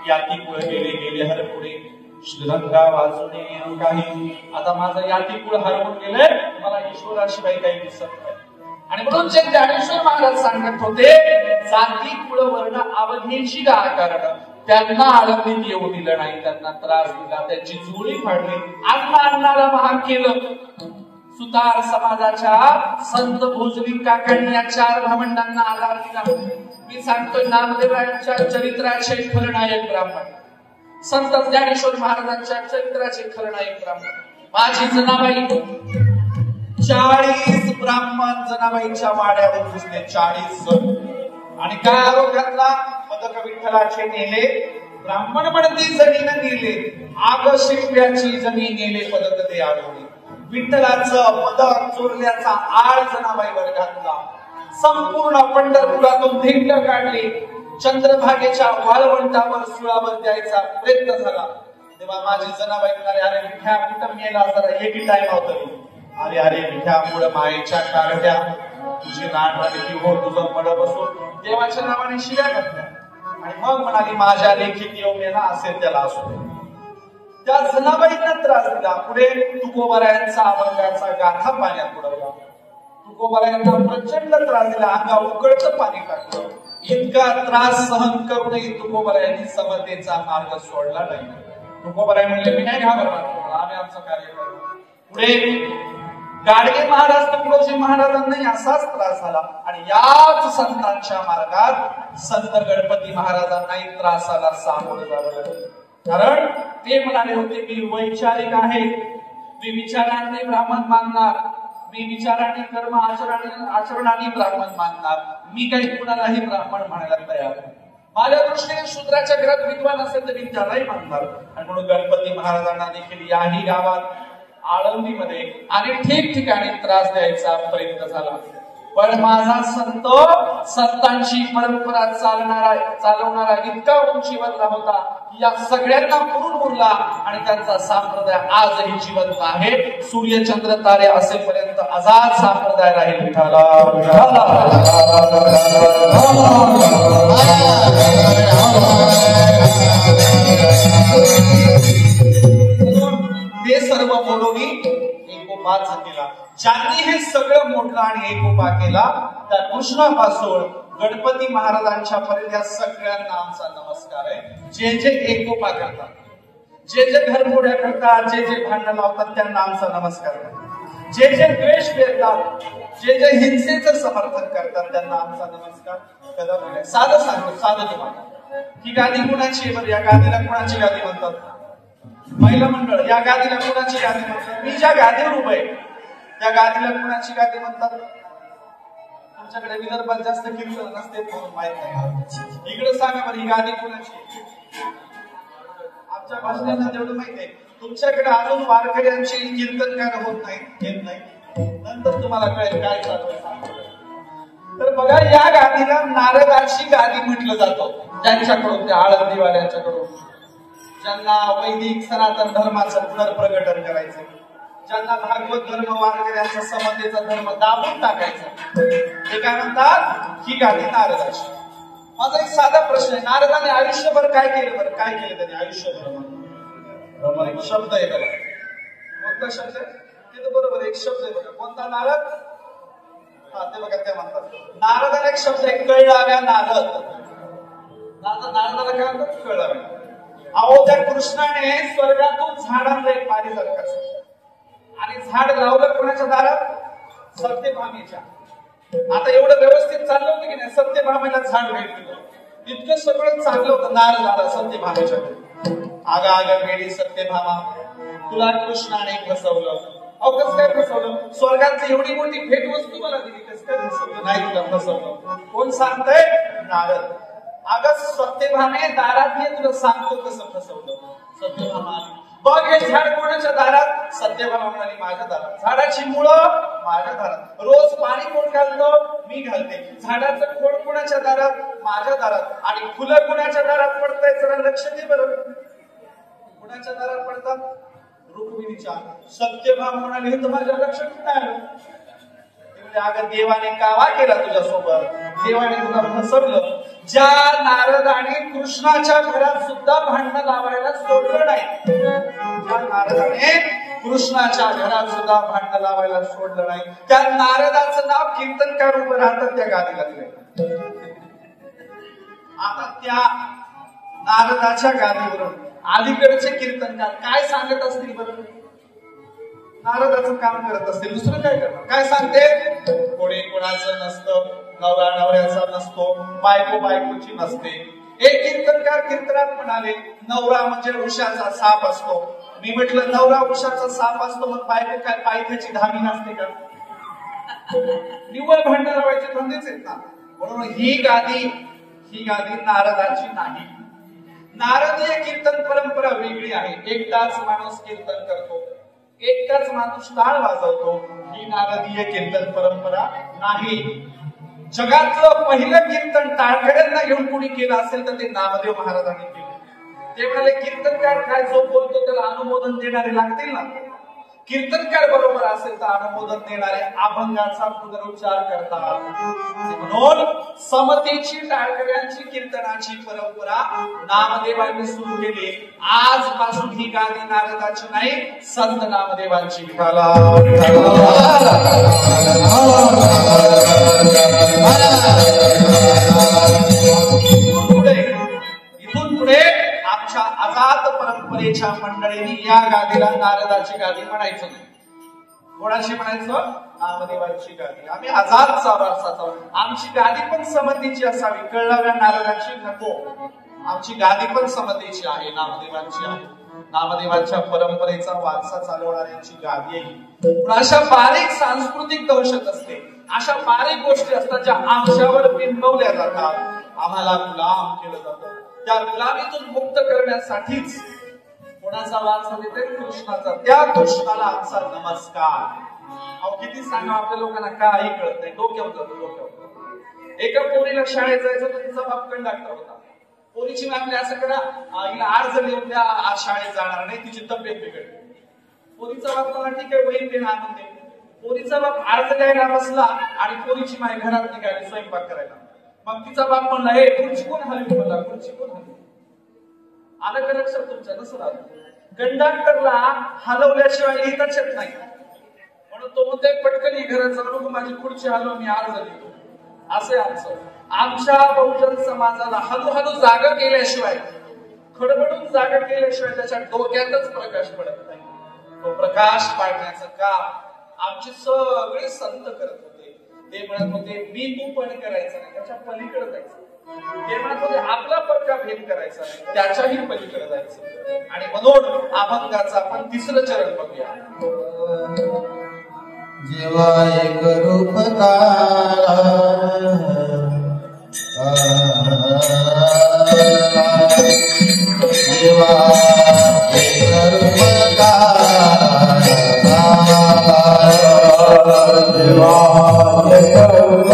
याती कुळ गेले गेले हर पुढे श्रीरंगा वाचूने काही. आता माझं याती कुळ हरवून गेले, मला ईश्वराशिवाय काही दिसत नाही. आणि म्हणून जे ज्ञानेश्वर महाराज सांगत होते, जाती कुळ वर्ण अवघेची का आकारण, त्यांना आळंदीत येऊ दिलं नाही, त्यांना त्रास दिला, त्यांची जोडी फाडली, अन्नाला महाग केलं. सुतार समाजाच्या संत भोजनी काकांनी या 4 भावंडांना आधार दिला. मी सांगतोय, नामदेवरायांच्या चरित्राचे खलनायक ब्राह्मण, संत ज्ञानेश्वर महाराजांच्या चरित्राचे खलनायक ब्राह्मण माझी जनाबाई. 40 ब्राह्मण जनाबाईच्या वाड्यावर घुसले, 40 जण. आणि काय आरोप घातला? पदक विठ्ठलाचे नेले, ब्राह्मण म्हणती जमीन नेले, आग शिकल्याची जमीन नेले, पदक ते आढळले. विठ्ठलाचं पदक चोरल्याचा आळ जनाबाईवर घातला. संपूर्ण पंढरपुरातून धिंड काढली. चंद्रभागेच्या वाळवंटावर सुळावर द्यायचा प्रयत्न झाला. तेव्हा माझी जनाबाई म्हणाले, अरे विठ्या कुठं मेला, जरा हे की टाइम होत. अरे अरे विठ्या, मुळ मायेच्या कारड्या, तुझी नाटकी हो, तुझं मड बसून देवाच्या नावाने शिव्या घातल्या. आणि मग म्हणाली, माझ्या लेखीत येऊ नये ना, असेल त्याला असू दे. त्या जनाबाईंना त्रास दिला. पुढे तुकोबरायांचा अभंगाचा गाथा पाण्यात बुडवला. तुकोबरायांना प्रचंड त्रास दिला, अंगावर उकळतं पाणी टाकलं. इतका त्रास सहन करूनही तुकोबरायांनी समतेचा मार्ग सोडला नाही. तुकोबराय म्हणले, मी नाही घाबरणार, आम्ही आमचं कार्य करू. पुढे गाडगे महाराज, तुकडोजी महाराजांनाही असाच त्रास झाला आणि याच संतांच्या मार्गात संत गणपती महाराजांनाही त्रासाला सामोरं जावं लागलं. कारण ते म्हणाले होते, मी वैचारिक आहे, मी विचाराने ब्राह्मण मानणार, मी विचाराने कर्म आचरणाने ब्राह्मण मानणार, मी काही कुणालाही ब्राह्मण म्हणायला तयार नाही. माझ्या दृष्टीने शूद्राच्या घरात विद्वान असेल तर मी त्यालाही मानणार. आणि म्हणून गणपती महाराजांना देखील याही गावात, आळंदीमध्ये आणि ठिकठिकाणी त्रास द्यायचा प्रयत्न झाला. पण माझा संत संतांची परंपरा चालवणारा इतका उंचीवरला होता की या सगळ्यांना पुरून उरला आणि त्यांचा संप्रदाय आजही जिवंत आहे. सूर्यचंद्र तारे असेपर्यंत आझाद संप्रदाय राहील. विठाला ते सर्व मोडोनी एकोपाच केला. ज्यांनी हे सगळं मोडलं आणि एकोपा केला त्या कृष्णापासून गणपती महाराजांच्या पर्यंत या सगळ्यांना आमचा नमस्कार आहे. जे जे एकोपा करतात, जे जे घरमोड्या करतात, जे जे भांडण लावतात त्यांना आमचा नमस्कार आहे. जे जे द्वेष पेरतात, जे जे हिंसेचं समर्थन करतात त्यांना आमचा नमस्कार. कदम आहे. साधं सांगतो, साधं तुम्हाला ही गादी कुणाची आहे बरं? या गादीला कुणाची गादी म्हणतात? महिला मंडळ. या गादीला कुणाची गादी म्हणतात? मी ज्या गादीवर उभं आहे त्या गादीला कुणाची गादी म्हणतात? तुमच्याकडे विदर्भात जास्त कीर्तन नसते म्हणून माहित नाही. इकडे सांगा बरं, ही गादी कुणाची? आमच्या भाषणांना तेवढं माहित आहे. तुमच्याकडे अजून वारकऱ्यांची कीर्तनकार होत नाही, येत नाही. नंतर तुम्हाला कळेल काय चालू आहे. तर बघा, या गादीला नारदाची गादी म्हटलं जातं. त्यांच्याकडून, त्या आळंदीवाल्यांच्याकडून, ज्यांना वैदिक सनातन धर्माचं पुनर्प्रकटन करायचं, ज्यांना भागवत धर्म, वारकऱ्यांचा समतेचा धर्म दाबून टाकायचा, ते काय म्हणतात? ही गादी नारदाची. माझा एक साधा प्रश्न आहे, नारदाने आयुष्यभर काय केलं बरं? काय केलं त्यांनी आयुष्यभर? एक शब्द आहे त्याला. कोणता शब्द आहे? ते तर बरोबर एक शब्द आहे बघा. कोणता? नारद. हा, ते बघा, ते म्हणतात नारदाला एक शब्द आहे, कळलाव्या नारद. नारदाला काय म्हणतात? कळलाव्या. अहो, त्या कृष्णाने स्वर्गातून झाडांना एक पारिजातकाचं आणि झाड लावलं कोणाच्या दारात? सत्यभामेच्या. आता एवढं व्यवस्थित चाललं होतं की नाही? सत्यभामेला झाड भेट दिलं. इतकं सगळं चाललं होतं नारदाला सत्यभामेच्या. आगा आगा वेडी सत्यभामा, तुला कृष्णाने फसवलं. अहो, कसं काय फसवलं? स्वर्गाची एवढी मोठी भेट वस्तू मला दिली, कसं काय फसवलं? नाही, तुला फसवलं. कोण सांगतंय? नारद. अगं सत्यभामे, दारात ये, तुला सांगतो कसं फसवलं. सत्यभामा, बघ हे झाड कोणाच्या दारात? सत्यभामा म्हणाली, माझ्या दारात. झाडाची मुळं माझ्या दारात. रोज पाणी कोण घालतं? मी घालते. झाडाचं खोड कोणाच्या दारात? माझ्या दारात. आणि फुलं कोणाच्या दारात पडतायत? जरा लक्ष दे बरं. कोणाच्या दारात पडतात? रुक्मिणीच्या. सत्यभामा म्हणाली, हे तर माझ्या लक्षात नाही आलं. अगं, देवाने कावा केला तुझ्यासोबत? देवाने तुला फसवलं. ज्या नारदाने कृष्णाच्या घरात सुद्धा भांडणं लावायला सोडलं नाही, ज्या नारदाने कृष्णाच्या घरात सुद्धा भांडणं लावायला सोडलं नाही, त्या नारदाचं नाव कीर्तनकार उभं राहतात त्या गादीला दिलं. आता त्या नारदाच्या गादीवरून अलीकडचे कीर्तनकार काय सांगत असतील बरं? नारदाचं काम करत असतील, दुसरं काय करणार? काय सांगते? कोणी कोणाचं नसतं, नवरा नवऱ्याचा नसतो, बायको बायकोची नसते. एक कीर्तनकार कीर्तनात म्हणाले, नवरा म्हणजे उषाचा साप असतो. मी म्हटलं, नवरा उषाचा साप असतो, मग बायको काय पायथ्याची धामी नसते का? निव्वळ भांडण लावायचे धंदेच आहेत ना. म्हणून ही गादी नारदाची नाही. नारदीय कीर्तन परंपरा वेगळी आहे. एकटाच माणूस कीर्तन करतो, एकटाच माणूस टाळ वाजवतो. ही नारदीय कीर्तन परंपरा नाही. जगातलं पहिलं कीर्तन टाळकऱ्यांना घेऊन कोणी केलं असेल तर ते नामदेव महाराजांनी केलं. ते म्हणाले, कीर्तनकार काय जो बोलतो त्याला अनुमोदन देणारे लागतील ना. कीर्तनकार बरोबर असेल तर अनुमोदन देणारे अभंगाचा पुनरुच्चार करतात. म्हणून समतेची, टाळकऱ्यांची कीर्तनाची परंपरा नामदेवांनी सुरू केली. आजपासून ही गादी नारदाची नाही, संत नामदेवांची. इथून पुढे आमच्या आझाद परंपरेच्या मंडळींनी या गादीला नारदाची गादी म्हणायचं नाही. कोणाशी म्हणायचं? नामदेवांची गादी. आम्ही आझादचा वारसा. आमची गादी पण समतेची असावी, कळलाव्या नारदाची नको. आमची गादी पण समतेची आहे, नामदेवांची आहे. नामदेवांच्या परंपरेचा वारसा चालवणाऱ्यांची गादी आहे. पण अशा बारीक सांस्कृतिक दहशत असते, अशा बारीक गोष्टी असतात ज्या आमच्यावर बिंबवल्या जातात, आम्हाला गुलाम केलं जातं. त्या गुलामीतून मुक्त करण्यासाठीच कोणाचा वारसा देते? कृष्णाचा. त्या कृष्णाला आमचा नमस्कार. अहो किती सांगा आपल्या लोकांना काही कळत नाही, डोक्यावर जातो डोक्यावर. एका पोरीला शाळेत जायचं तर तिचा बाप कंडक्टर होता. पोरीची मागणी असं करा, हिला अर्ज लिहून द्या, आज शाळेत जाणार नाही, तिची तब्येत बिघडली. पोरीचा बाप मला ठीक आहे वहीन पेन आणून दे. पोरीचा बाप अर्ज द्यायला बसला आणि पोरीची माय घरात निघाली स्वयंपाक करायला. मग तिचा बाप म्हणला, हे खुर्ची कोण हलवी, म्हणला खुर्ची कोण हलवी. आलं का लक्षात तुमच्या? नसं आलं. कंडक्टरला हलवल्याशिवाय लिहिताच येत नाही, म्हणून तो म्हणतोय पटकन घरात जाऊन माझी खुर्ची हलव, मी अर्ज लिहितो. असे आमच्या बहुजन समाजाला हळूहळू जागा केल्याशिवाय, खडबडून जागा केल्याशिवाय त्याच्या डोक्यातच प्रकाश पडत नाही. तो प्रकाश पाडण्याचं काम आमचे सगळे संत करत होते. ते म्हणत होते मी तू पण करायचं नाही, त्याच्या पलीकडे जायचं. ते म्हणत होते आपला पक्का भेद करायचा नाही, त्याच्याही पलीकडे जायचं. आणि म्हणून अभंगाचा आपण तिसरं चरण बघूया. जेव्हा एक रूप तारा जेव्हा एक रूप तारा जेव्हा एक रूप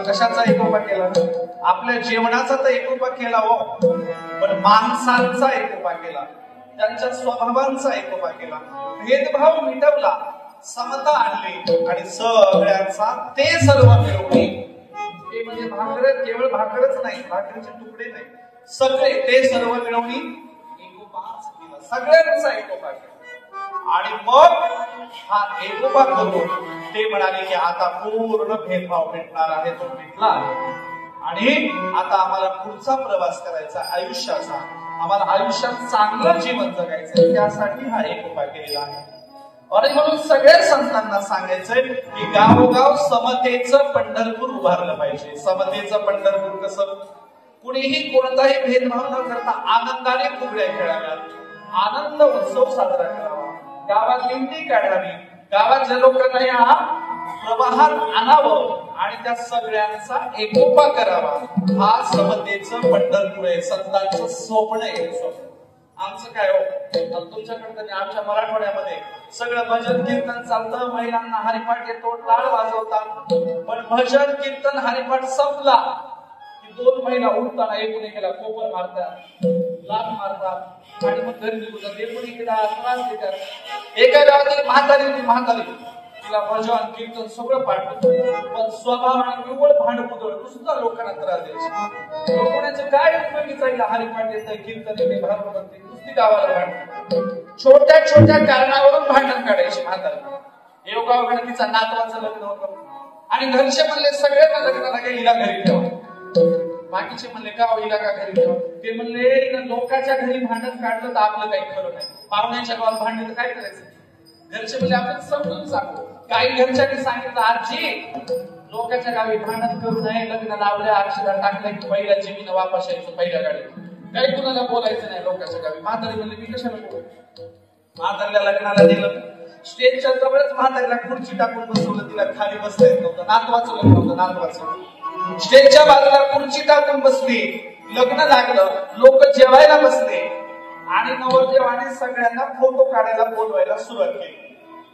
कशाचा एकोपा केला? आपल्या जेवणाचा तर एकोपा केला हो, पण माणसांचा एकोपा केला, त्यांच्या स्वभावांचा एकोपा केला, भेदभाव मिटवला, समता आणली आणि सगळ्यांचा ते सर्व मिळवणे. ते म्हणजे भाकर, केवळ भाकरच नाही, भाकरीचे तुकडे नाही, सगळे ते सर्व मिळवणी एकोपाच केला, सगळ्यांचा एकोपा केला. आणि मग हा एकोपा करून ते म्हणाले की आता पूर्ण भेदभाव मिटणार आहे, तो मिटला आणि आता आम्हाला पुढचा प्रवास करायचा आयुष्याचा, आम्हाला आयुष्यात चांगलं जीवन जगायचं, त्यासाठी हा एकोपा केलेला आहे. आणि म्हणून सगळ्या संतांना सांगायचंय की गावोगाव समतेचं पंढरपूर उभारलं पाहिजे. समतेचं पंढरपूर कसं? कुणीही कोणताही भेदभाव न करता आनंदाने फुगड्या खेळाव्यात, आनंद उत्सव साजरा करावा, गावात दिंडी काढावी, गावातल्या लोकांना या प्रवाहात आणावं आणि त्या सगळ्यांचा एकोपा करावा. हा समतेचं पंढरपूर आहे, संतांचं स्वप्न आहे. स्वप्न आमचं काय हो, तुमच्याकडे आमच्या मराठवाड्यामध्ये सगळं भजन कीर्तन चालतं, महिलांना हरिपाठ येतो, टाळ वाजवतात, पण भजन कीर्तन हरिपाठ संपला की दोन महिला उठताना एकूण एकेला कोपर मारतात, लाथ मारतात आणि मग घरी निघून एकूण एकेला त्रास देतात. एका गावातील म्हातारी तिला भजन कीर्तन सगळं पाठवतो, पण स्वभाव आणि निव्वळ भांडकुदळ नुसता लोकांना त्रास द्यायचे. लोकांचं काय उपयोगीचा हिला हरिपाठ येतं, कीर्तन येते, भांडण म्हणते, नुसती गावाला भांडण, छोट्या छोट्या कारणावरून भांडण काढायचे. म्हातारी योगावगण तिचा नातवाचं लग्न होतं आणि घरचे म्हणले सगळ्यांना लग्नाला काही हिला घरी ठेवा. बाकीचे म्हणले का हिला का घरी ठेवा? ते म्हणले लोकांच्या घरी भांडण काढलं तर आपलं काही खरं नाही, पाहुण्याच्या गावात भांडण तर काय करायचं? घरचे म्हणजे आपण समजून सांगू. काही घरच्यांनी सांगितलं आजी लोकांच्या गावी भांडण करू नये, लग्न लावल्या अक्षरा टाकल्या की पहिल्या जीवीनं वापस यायचं पहिल्या गाडीत, काही कुणाला बोलायचं नाही लोकांच्या गावी. म्हातारी म्हणले मी कशाला बोलू? म्हातारीला लग्नाला दिलं, स्टेजच्या जवळच म्हातारीला खुर्ची टाकून बसवलं, तिला खाली बसता येत नव्हतं, नातवाचं लग्न होतं, नातवाचं स्टेजच्या बाजूला खुर्ची टाकून बसली, लग्न लागलं, लोक जेवायला बसले आणि नवरदेवाने सगळ्यांना फोटो काढायला बोलवायला सुरुवात केली.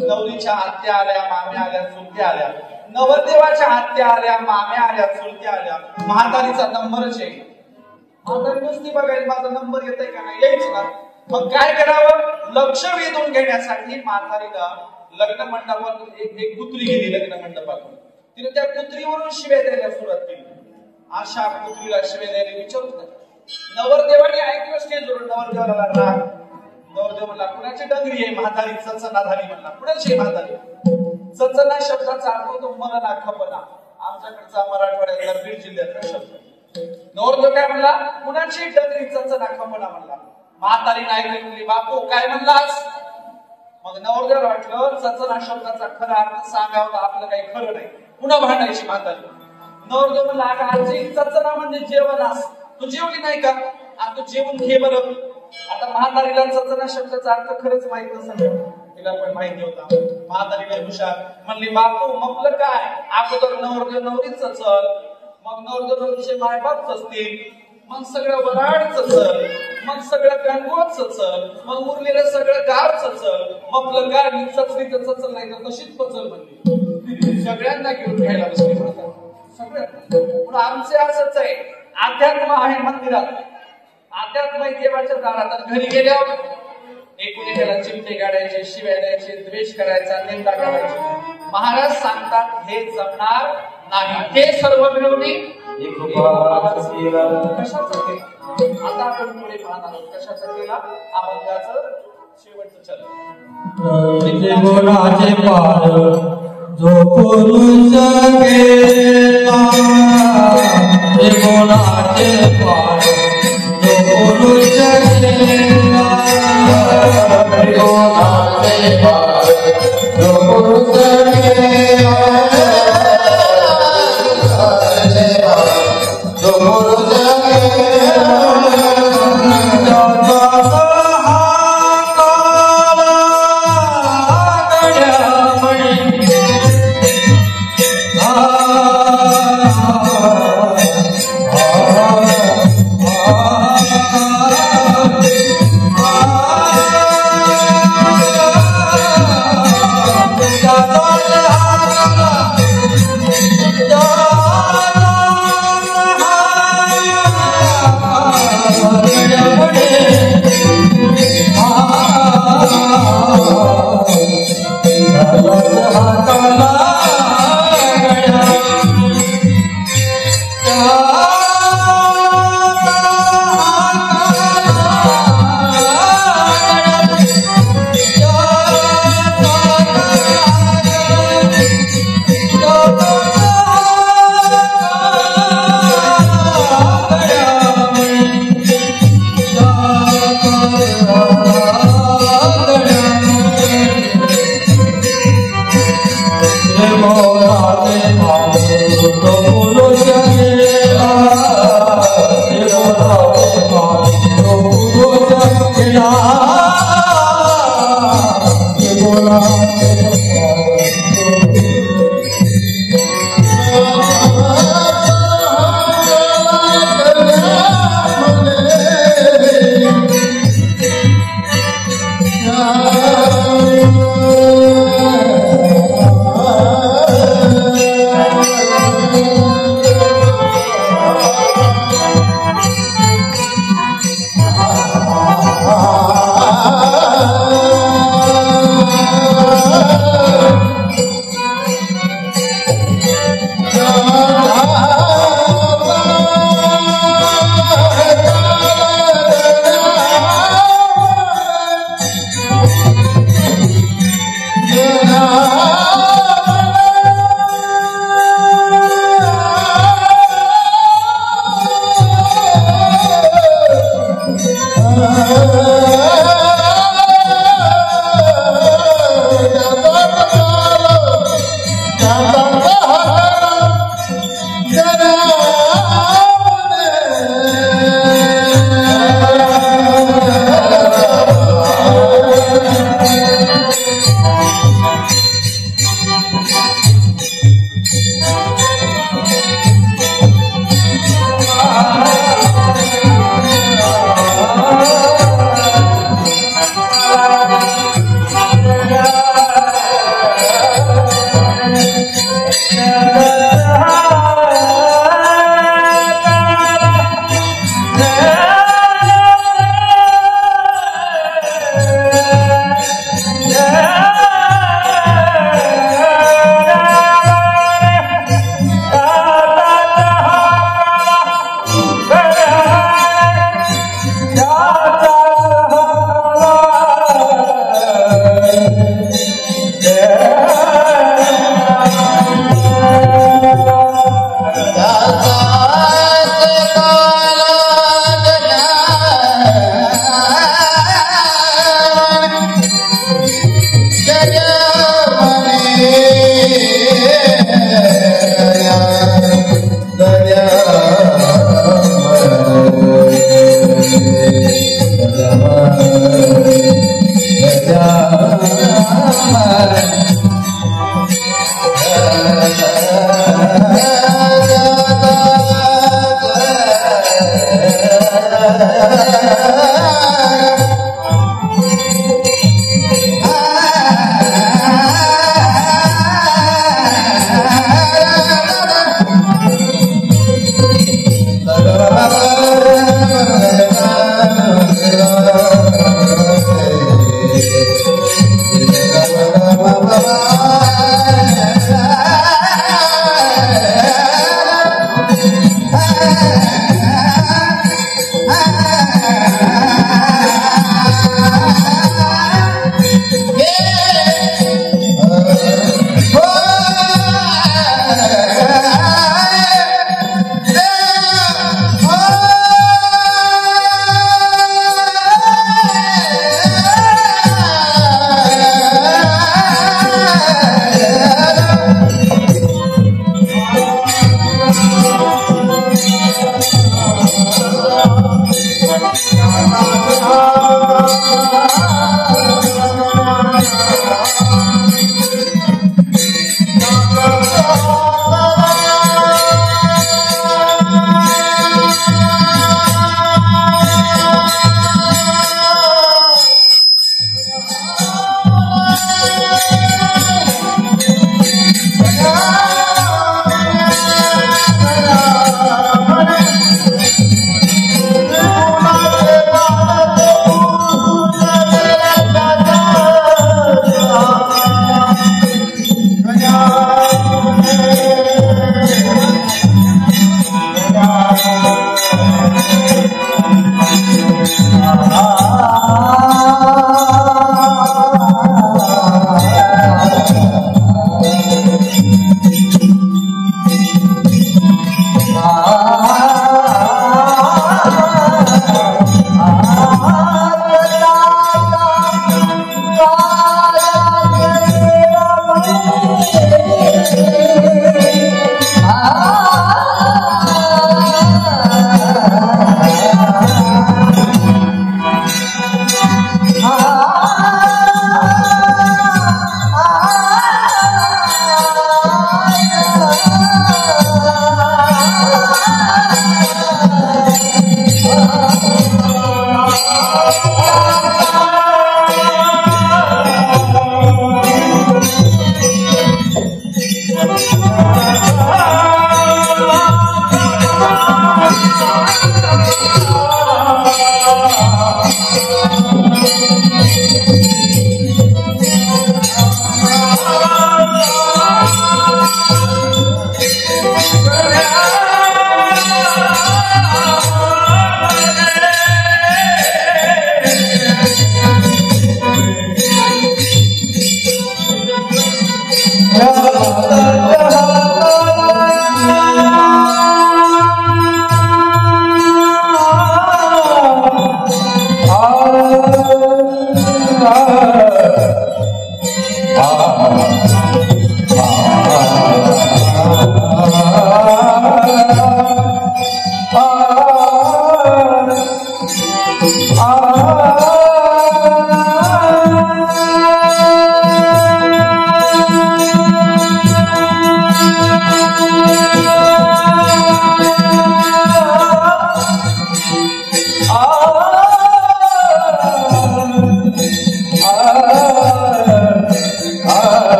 नवरीच्या आत्या आल्या, माम्या आल्या, चुलत्या आल्या, नवरदेवाच्या आत्या आल्या, माम्या आल्या, चुलत्या आल्या. म्हातारीचा नंबरच येईल. म्हातारी नुसती बघायला माझा नंबर येतोय का नाही, यायच ना. मग काय करावं, लक्ष वेधून घेण्यासाठी म्हातारीला लग्न मंडपात एक पुत्री गेली. लग्न मंडपातून तिने त्या पुत्रीवरून शिव्या द्यायला सुरुवात केली. अशा पुत्रीला शिव्या द्यायला विचारत नाही. नवरदेवाने ऐकलं स्टेजवरून. नवरदेवाला राग. नवरदेव म्हणला कुणाची डंगरी आहे, म्हातारी चचनाधारी म्हणला. कुणाची म्हातारी? चचना शब्दाचा अर्थ होतो मरणा, खपना. आमच्याकडचा मराठवाड्यातला बीड जिल्ह्यातला शब्द. नवरदेव काय म्हणला, कुणाची डंगरी चचना खपना म्हणला. म्हातारीने ऐकलं, म्हणली बापू काय म्हणलास? मग नवरदेवाला वाटलं चचना शब्दाचा खरा अर्थ सांगावं, आपलं काही खरं नाही. पुन्हा भांडायची म्हातारी. नवरदेव म्हणला, अगं आजी चचना म्हणजे जेवणास, तू जेवली नाही का? आता तू जेवून घे बरं. आता म्हातारीला चचना शब्दाचा अर्थ खरंच माहित नसेल, तिला पण माहिती होता. म्हातारीला हुशार म्हणली, बापू म्हटलं काय? अगोदर नवरदेव नवरीच चचल, मग नवरदेव नवरीचे मायबाप चचतील, मग सगळं वराड चचल, मग सगळं गणगोत चचल, मग उरलेलं सगळं गार चचल. म्हटलं काय, मी चचली तर चचल, नाही तर तशीच पचल म्हणली. सगळ्यांना घेऊन घ्यायला बसली म्हातारी, सगळ्यांना. पण आमचे असंच आहे, अध्यात्म आहे मंदिरात, अध्यात्म आहे देवाच्या दारात. घरी गेल्यावर एकुणेकाला चिमटे काढायचे, शिव्या द्यायचे, द्वेष करायचा, निंदा करायची. महाराज सांगतात हे जमणार नाही. ते सर्व मिळवणी कशाचं केलं? आता आपण पुढे पाहणार आहोत कशाचं केला. अभंगाचं शेवटचं चरण. गुणाचे पार जो पुरुष गेला, गुणाचे पार जो पुरुष गेला, गुणाचे पार जो पुरुष गेला, जो पुरुष गेला. Ah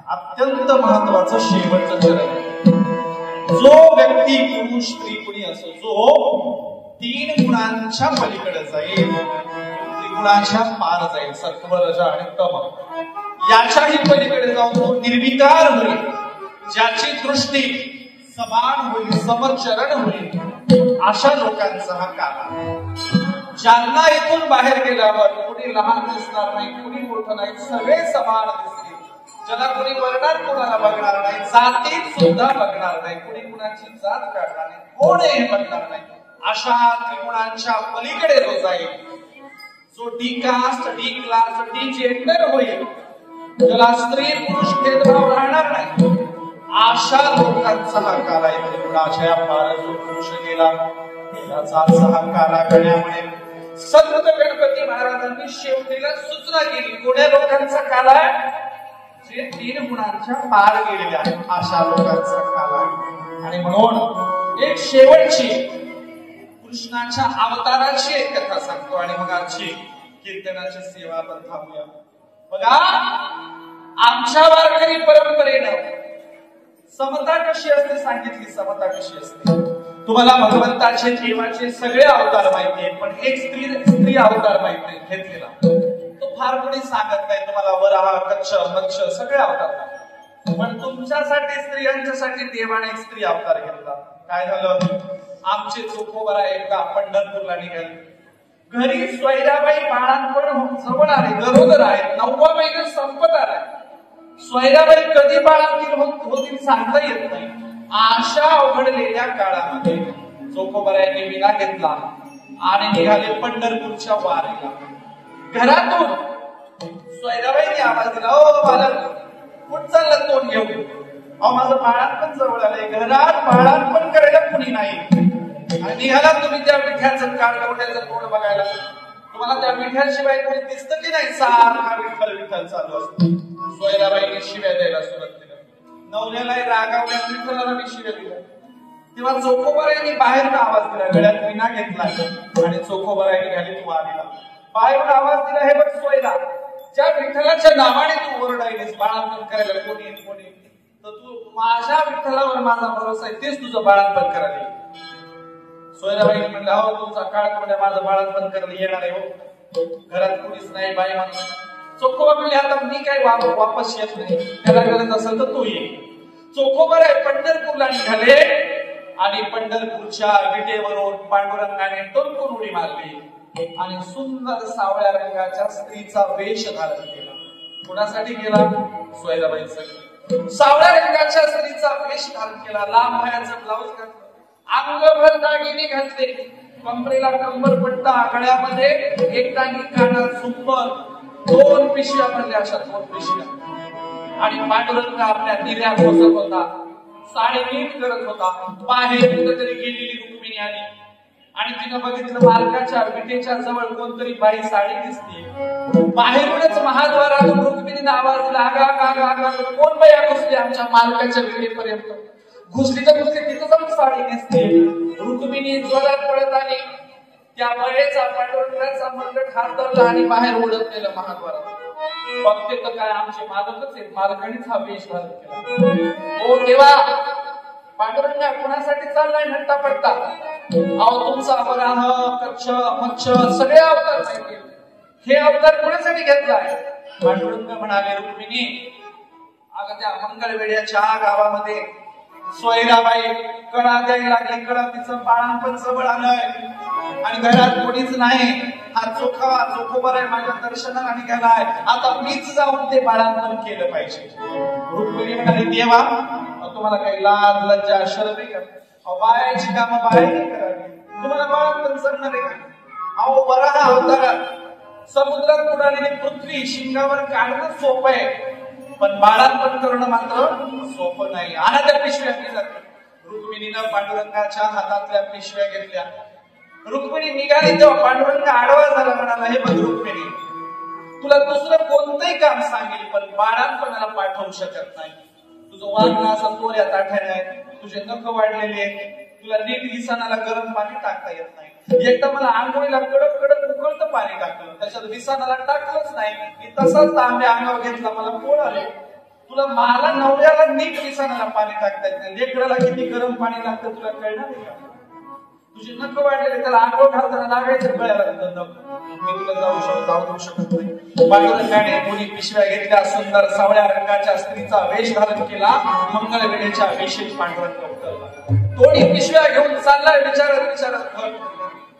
अत्यंत महत्वाचं शेवटचं चरण. जो व्यक्ती पुरुष स्त्री कुणी असो, जो 3 गुणांच्या पलीकडे जाईल, त्रिगुणाच्या पार जाईल, सत्व रज आणि तम, याच्याही पलीकडे जाऊन तो निर्विकार होईल, ज्याची दृष्टी समान होईल, समचरण होईल, अशा लोकांचा हा काल आहे. ज्यांना इथून बाहेर गेल्यावर कुणी लहान दिसणार नाही, कुणी मोठं नाही, सगळे समान दिसतील. ज्याला कुणी वर्णात कोणाला बघणार नाही, जातीत सुद्धा बघणार नाही, कुणी कुणाची जात काढणार नाही, कोणीही बघणार नाही. अशा त्रिगुणांच्या पलीकडे जो जाईल, जो de caste, de class, de gender होईल, ज्याला स्त्री पुरुष भेदभाव राहणार नाही, अशा लोकांचा हा काल आहे. त्रिगुणाच्या पार जो पुरुष गेला त्याचा हा काला करण्यामुळे संत गणपती महाराजांनी शेवटीला सूचना केली. कोण्या लोकांचा काल आहे? जे 3 गुणांच्या पार गेलेले आहेत, अशा लोकांचा काल आहे. आणि म्हणून एक शेवटची कृष्णाच्या अवताराची एक कथा सांगतो आणि मग आजची कीर्तनाची सेवा आपण थांबूया. बघा, आमच्या वारकरी परंपरेनं समता कशी असते सांगितली. समता कशी असते तुम्हाला भगवंताचे देवाचे सगळे अवतार माहिती आहेत, पण एक स्त्री अवतार माहित नाही घेतलेला. तो फार कोणी सांगत नाही तुम्हाला. वराह, कच्छ, मत्स्य सगळे अवतार माहिती, पण तुमच्यासाठी स्त्रियांच्यासाठी देवाने एक स्त्री अवतार घेतला. काय झालं? आमचे चोखोबरा एकदा पंढरपूरला निघाले. घरी स्वैराबाई बाळांपण जवळ आले, गरोदर आहेत, 9वा महिना संपत आलाय. स्वैराबाई कधी बाळांतील होतील सांगता येत नाही. अशा अवघडलेल्या काळामध्ये चोखोबरायांनी विना घेतला आणि निघाले पंढरपूरच्या वारीला. घरातून स्वैराबाईंनी आवाज दिला, ओ बालक, कुठं चाललं तोंड घेऊन? अहो, माझं बाळांपण जवळ आलंय. घरात बाळांपण करायला कुणी नाही आणि निघाला तुम्ही त्या विठ्याचं काढल्याचं तोंड बघायला. तुम्हाला त्या विठ्याशिवाय कोणी दिसतं की नाही? सारखा विठ्ठल विठ्ठल चालू असतो. स्वैराबाईंनी शिव्या द्यायला सुरुवात केली. नवऱ्याला रागावल्या, विठ्ठलाला मी शिव्या दिल्या. तेव्हा चोखोबरायांनी बाहेरून आवाज दिला, गळ्यात विना घेतला आणि चोखोबरायांनी घाली तू आलीला. बाहेरून आवाज दिला, हे बघ स्वैरा, ज्या विठ्ठलाच्या नावाने तू ओरडायलीस बाळांपण करायला कोणी तर तू माझ्या विठ्ठलावर माझा भरोसा आहे, तेच तुझं बाळांपण करायला. स्वैराबाईंनी म्हणलं, हो तुमचा काळ म्हणजे माझं बाळांपण करायला येणार आहे. हो, घरात कोणीच नाही, बाई माणूस. चोखोबा म्हणले, आता मी काय वापस येत नाही, त्याला गरज असेल तर तू ये. चोखोबराय पंढरपूरला निघाले आणि पंढरपूरच्या विटेवरून पांडुरंगाने टोलकून उडी मारली आणि सुंदर सावळ्या रंगाच्या स्त्रीचा वेश धारण केला. कुणासाठी केला? स्वैराबाईंसाठी. सावळ्या रंगाच्या स्त्रीचा वेश धारण केला, लांब भयाचं ब्लाऊज घातलं, अंगभर दागिने घातले, कंबरेला कंबरपट्टा, गळ्यामध्ये एक दागी, कानात झुंबर, 2 पिशव्या भरल्या, अशा 2 पिशव्या. आणि पांडुरंग आपल्या निर्या खोसत होता, साडी नीट करत होता. बाहेर कुठेतरी गेलेली रुक्मिणी आली आणि तिनं बघितलं मार्गाच्या विटेच्या जवळ कोणतरी बाई साडी दिसते. बाहेरूनच महाद्वारातून रुक्मिणीने आवाज दिला, आगा कोण बाई घुसली आमच्या मार्गाच्या विटेपर्यंत? घुसली तर घुसली, तिथं जाऊन साडी दिसते. रुक्मिणी जोरात पडत आली, त्या बाईचा पांडुरंगाचा मनगट हात धरला आणि बाहेर ओढत गेलं महाद्वारात. बघते तर काय आमचे मालकच आहेत, मालकानेच हा वेश धारण केला. ओ देवा, पांडुरंगा कुणासाठी चाललाय नट्टा पडता? अहो, तुमचा वराह, कच्छ, मच्छ सगळे अवतार माहिती. हे अवतार कुणासाठी घेतलाय? पांडुरंग म्हणाले, रुक्मिणी, अगं त्या मंगळवेड्याच्या गावामध्ये स्वैराबाई कळा द्यायला लागली. कळा तिचं बाळांपण जवळ आलंय आणि घरात कोणीच नाही. हा चोखोबरा माझ्या दर्शनाला निघालाय, आता मीच जाऊन ते बाळांपण केलं पाहिजे. रुक्मिणी म्हणाली, देवा, तुम्हाला काही लाज लज्जा शरम आहे का? बायाची कामं बायाने करावी, तुम्हाला बाळांपण जमणार आहे का? अहो, वराह अवतारात समुद्रात उडालेली पृथ्वी शिंगावर काढणं सोपं आहे, पण बाळांपण करणं मात्र सोपं नाही. आणा त्या पिशव्या जाते. रुक्मिणीनं पांडुरंगाच्या हातातल्या पिशव्या घेतल्या. रुक्मिणी निघाली तेव्हा पांडुरंग आडवा झाला, म्हणाला, हे बघ रुक्मिणी, तुला दुसरं कोणतंही काम सांगेल पण बाळांपणाला पाठवू शकत नाही. तुझं वागणं असं तोऱ्या ताठ्याने आहे, तुझे नख वाढलेले आहेत, तुला नीट विसानाला गरम पाणी टाकता येत नाही. एकदा मला आंघोळीला कडक कडक उकळतं पाणी टाकलं, त्याच्यात विसानाला टाकलंच नाही, मी तसाच तांब्या अंगावर घेतला, मला पोळ आले. तुला मला नवऱ्याला नीट विसानाला पाणी टाकता येत नाही, लेकराला किती गरम पाणी लागतं तुला कळणार आहे का? तुझी नख वाढलेली, त्याला आंघोळ घालताना लागायचं गळ्याला तिथं नख. मी तुला जाऊ देऊ शकत नाही. पांडुरंगाने कोणी पिशव्या घेतल्या, सुंदर सावळ्या रंगाच्या स्त्रीचा वेश धारण केला, मंगळवेळेच्या वेशीत पांडुरंग उतरला. कोणी पिशव्या घेऊन चाललाय विचारत घर.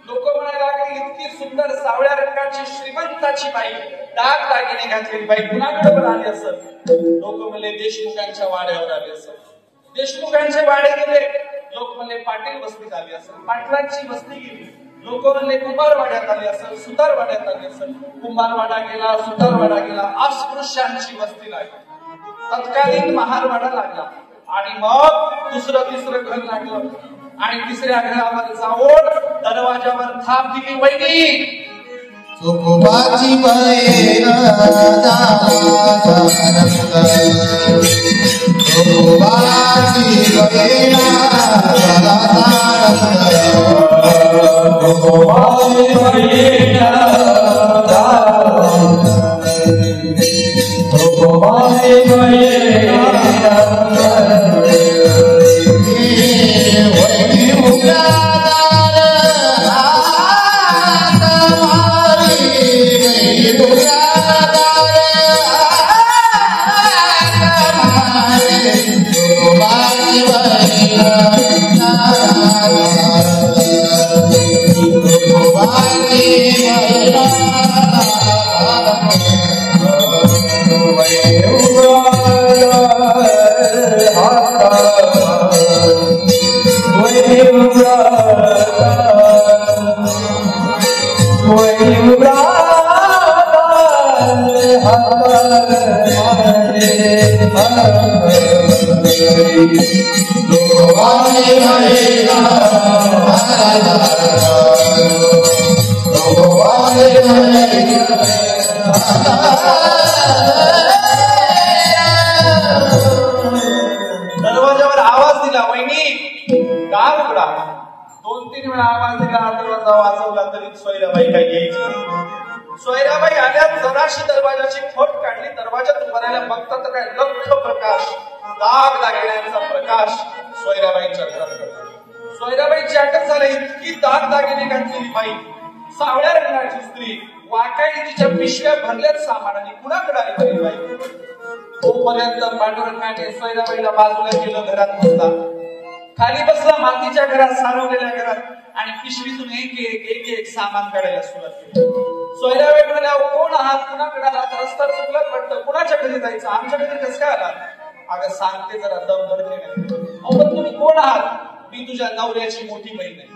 लोक म्हणायला लागले, इतकी सुंदर सावळ्या रंगाची श्रीमंताची बाई, दाग दागिने घातलेली बाई कुणाकडे आली असत? लोक म्हणले देशमुखांच्या वाड्यावर आली असत. देशमुखांचे वाडे गेले, लोक म्हणले पाटील वस्तीत आली असेल. पाटलांची वस्ती गेली, लोक म्हणले कुंभारवाड्यात आली असेल, सुतारवाड्यात आली असेल. कुंभारवाडा गेला, सुतारवाडा गेला, अस्पृश्यांची वस्ती लागली. तत्कालीन महारवाडा लागला आणि मग दुसरं तिसरं घर लागलं आणि तिसऱ्या घरावर जाऊन दरवाजावर थाप दिली, वहिनी चोखोबाची बहीण चोखोबाची बहीण चोखोबाची बहीण चोखोबाची बहीण दरवाजावर आवाज दिला, वहिनी दार उघडा. 2-3 वेळा आवाज दिला, दरवाजा वाजवला तरी सोयराबाई काही यायची नाही. सोयराबाई आल्या, जराशी दरवाजाची खोट काढली, दरवाजात उभारायला बघतात तर काय लख प्रकाश, दाग दागिन्यांचा प्रकाश सोयराबाईंच्या घरात पडला. सोयराबाईची अटक झाली. इतकी दाग दागिने घातलेली बाई, सावळ्या रंगाची स्त्री, वाकाई तिच्या पिशव्या भरल्याच सामानाने कुणाकडे आली बरी बाई? तोपर्यंत पांडुरंगाने सोयराबाईला बाजूला केलं, घरात बसला. खाली बसला, मातीच्या घरात, सारवलेल्या घरात, आणि पिशवीतून एक एक सामान काढायला सुरुवात केली. सोयराबाई म्हणाल्या, कोण आहात? कुणाकडे आलात? रस्ता चुकलाच वाटतं, कुणाच्या घरी जायचं? आमच्या घरी कसं काय आलात? अगं सांगते जरा, दम धरते. पण तुम्ही कोण आहात? मी तुझ्या नवऱ्याची मोठी बहीण आहे.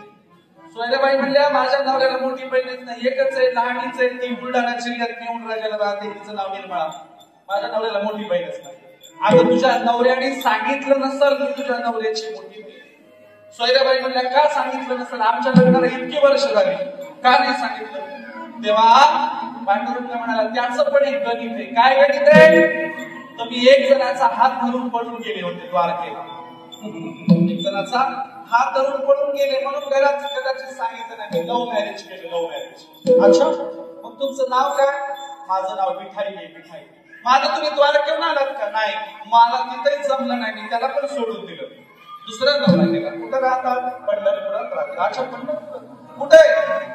सोयराबाई म्हणल्या, माझ्या नवऱ्याला मोठी बहीणच नाही, एकच आहे, लहानीच आहे, ती बुलढाणा जिल्ह्यात नेऊन राजाला राहते, तिचं नाव निर्मळा. माझ्या नवऱ्याला मोठी बहीणच नाही. अगं तुझ्या नवऱ्याने सांगितलं नसल मी तुझ्या नवऱ्याची मोठी बहीण. सोयराबाई म्हणल्या, का सांगितलं नसल? आमच्या लग्नाला इतकी वर्ष झाली, का नाही सांगितलं? तेव्हा पांडुरंग म्हणाला, त्याचं पण एक गणित आहे. काय गणित आहे? तुम्ही एक जणाचा हात धरून पळून गेले होते द्वारकेला. एक जणाचा हात धरून पळून गेले म्हणून घरात कदाचित सांगितलं नाही, लव्ह मॅरेज केलं, लव्ह मॅरेज. अच्छा, मग तुमचं नाव काय? माझं नाव विठाई आहे, विठाई. माझं तुम्ही द्वारकेहून आलात का? नाही, मला तिथेही जमलं नाही, मी त्याला पण सोडून दिलं, दुसऱ्या नवरा केला. कुठं राहतात? पंढरपुरात राहतात. अच्छा, पंढरपुरात कुठे?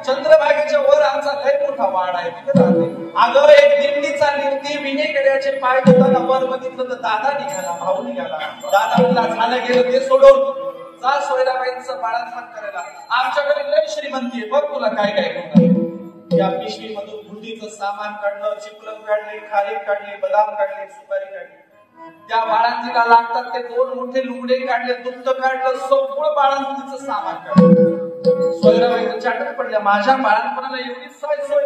चंद्रभागेच्या वर आमचा लय मोठा वाडा आहे, तिथे राहते. अगं एक दिंडी चालली होती, विनेकड्याचे पाय धुताना वर बघितलं तर दादा निघाला, भाऊ निघाला. दादा झालं गेलं ते सोडून जा सोयराबाईंचं बाळंतपण करायला. आमच्याकडे लय श्रीमंती आहे, बघ तुला काय काय होणार. या पिशवीमधून बुद्धीचं सामान काढलं, चिपळूण काढले, खारीक काढले, बदाम काढले, सुपारी काढली. त्या बाळंतीला लागतात ते 2 मोठे लुगडे काढले, दुप्त काढलं, सगळं बाळंतीचं सामान काढलं. सोयराबाईंचं चाटक पडल्या, माझ्या बाळंतपणाला एवढी सोय.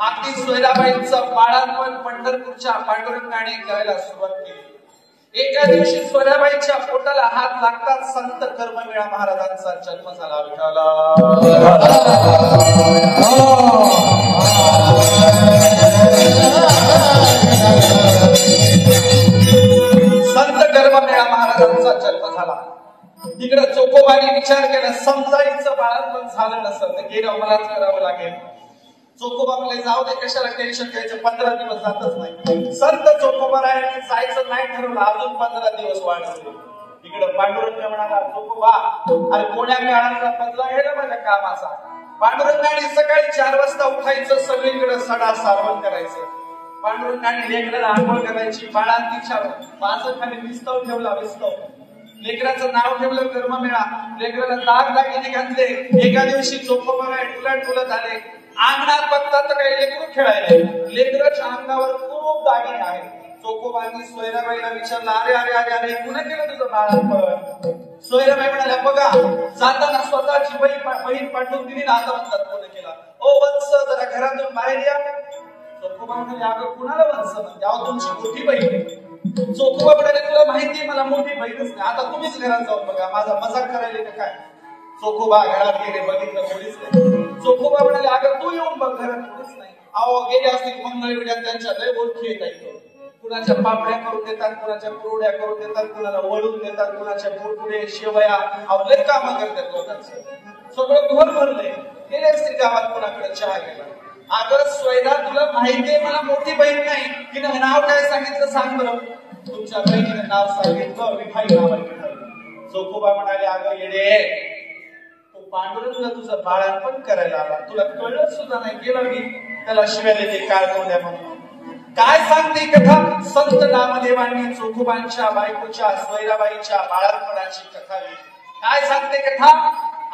अगदी सोयराबाईंचं बाळंतपण पंढरपूरच्या पांडुरंगाने करायला सुरुवात केली. एका दिवशी सोयराबाईंच्या पोटाला हात लागतात, संत कर्मवीरा महाराजांचा जन्म झाला. विठाला संत कर्मवीरा महाराजांचा जन्म झाला. तिकडे चोखोबाने विचार केला, समजाईचं बाळंतपण झालं नसतं तर गेलं मलाच करावं लागेल. चोखोबा म्हणले, जाऊ दे, कशाला टेन्शन घ्यायचं, 15 दिवस जातच नाही. संत चोखोबारायांनी जायचं नाही ठरवलं, अजून 15 दिवस वाढवले. इकडे पांडुरंग म्हणाला चोखोबा अरे कोण्या काळाचा बदला घ्यायला माझ्या कामाचा. पांडुरंगाने सकाळी 4 वाजता उठायचं, सगळीकडे सडा सारवण करायचं. पांडुरंगाने लेकराला आंघोळ करायची, बाळांतीच्या माझं खाली विस्तव ठेवला विस्तव. लेकराचं नाव ठेवलं कर्ममेळा. लेकराला दागदागिने घातले. एका दिवशी चोखोबाला उलट उलट आले. अंगणात बघतात तर काही लेकरू खेळायला. लेकराच्या अंगावर खूप दागिने आहेत. चोखोबांनी सोयराबाईला विचारलं अरे अरे अरे अरे कुणा केलं तुझं बाळापण. सोयराबाई म्हणाल्या बघा जाताना स्वतःची बहीण पाठवून दिली ना, आता म्हणतात कोण केला. ओ वत्स जरा घरातून बाहेर या. चोखोबा म्हणाले अगं कुणाला वत्स म्हणजे अहो तुमची मोठी बहीण. चोखोबा म्हणाले तुला माहितीये मला मोठी बहीणच नाही, आता तुम्हीच घरात जाऊन बघा माझा मजाक करायला का काय. चोखोबा घरात गेले, बघितलं कोणीच नाही. चोखोबा म्हणाले अगं तू येऊन बघ घरात कोणीच नाही. अहो गेले असतील मंगळवेड्यात त्यांच्या लय ओळखी येत. कुणाच्या पापड्या करून देतात, कुणाच्या कुरड्या करून देतात, कुणाला वळून देतात, कुणाच्या बुरबुडे शेवया अवलय कामं करतात लोकांचं. सगळं घर भरलंय. गेले असतील गावात कुणाकडे चहा गेला. अगं स्वैदा तुला माहितीये मला मोठी बहीण नाही. तिनं नाव काय सांगितलं सांग बरं. तुमच्या बहिणीनं नाव सांगितलं विठाई नाव आहे विठाई. चोखोबा म्हणाले अगं येडे तू पांडुरंग तुझं बाळापण करायला आला, तुला कळलं सुद्धा नाही. गेला मी त्याला शिव्या देते काय बोलल्या म्हणून. काय सांगते कथा. संत नामदेवांनी चोखोबांच्या बायकोच्या सोयराबाईच्या बाळापणाची कथा लिहिली. काय सांगते कथा.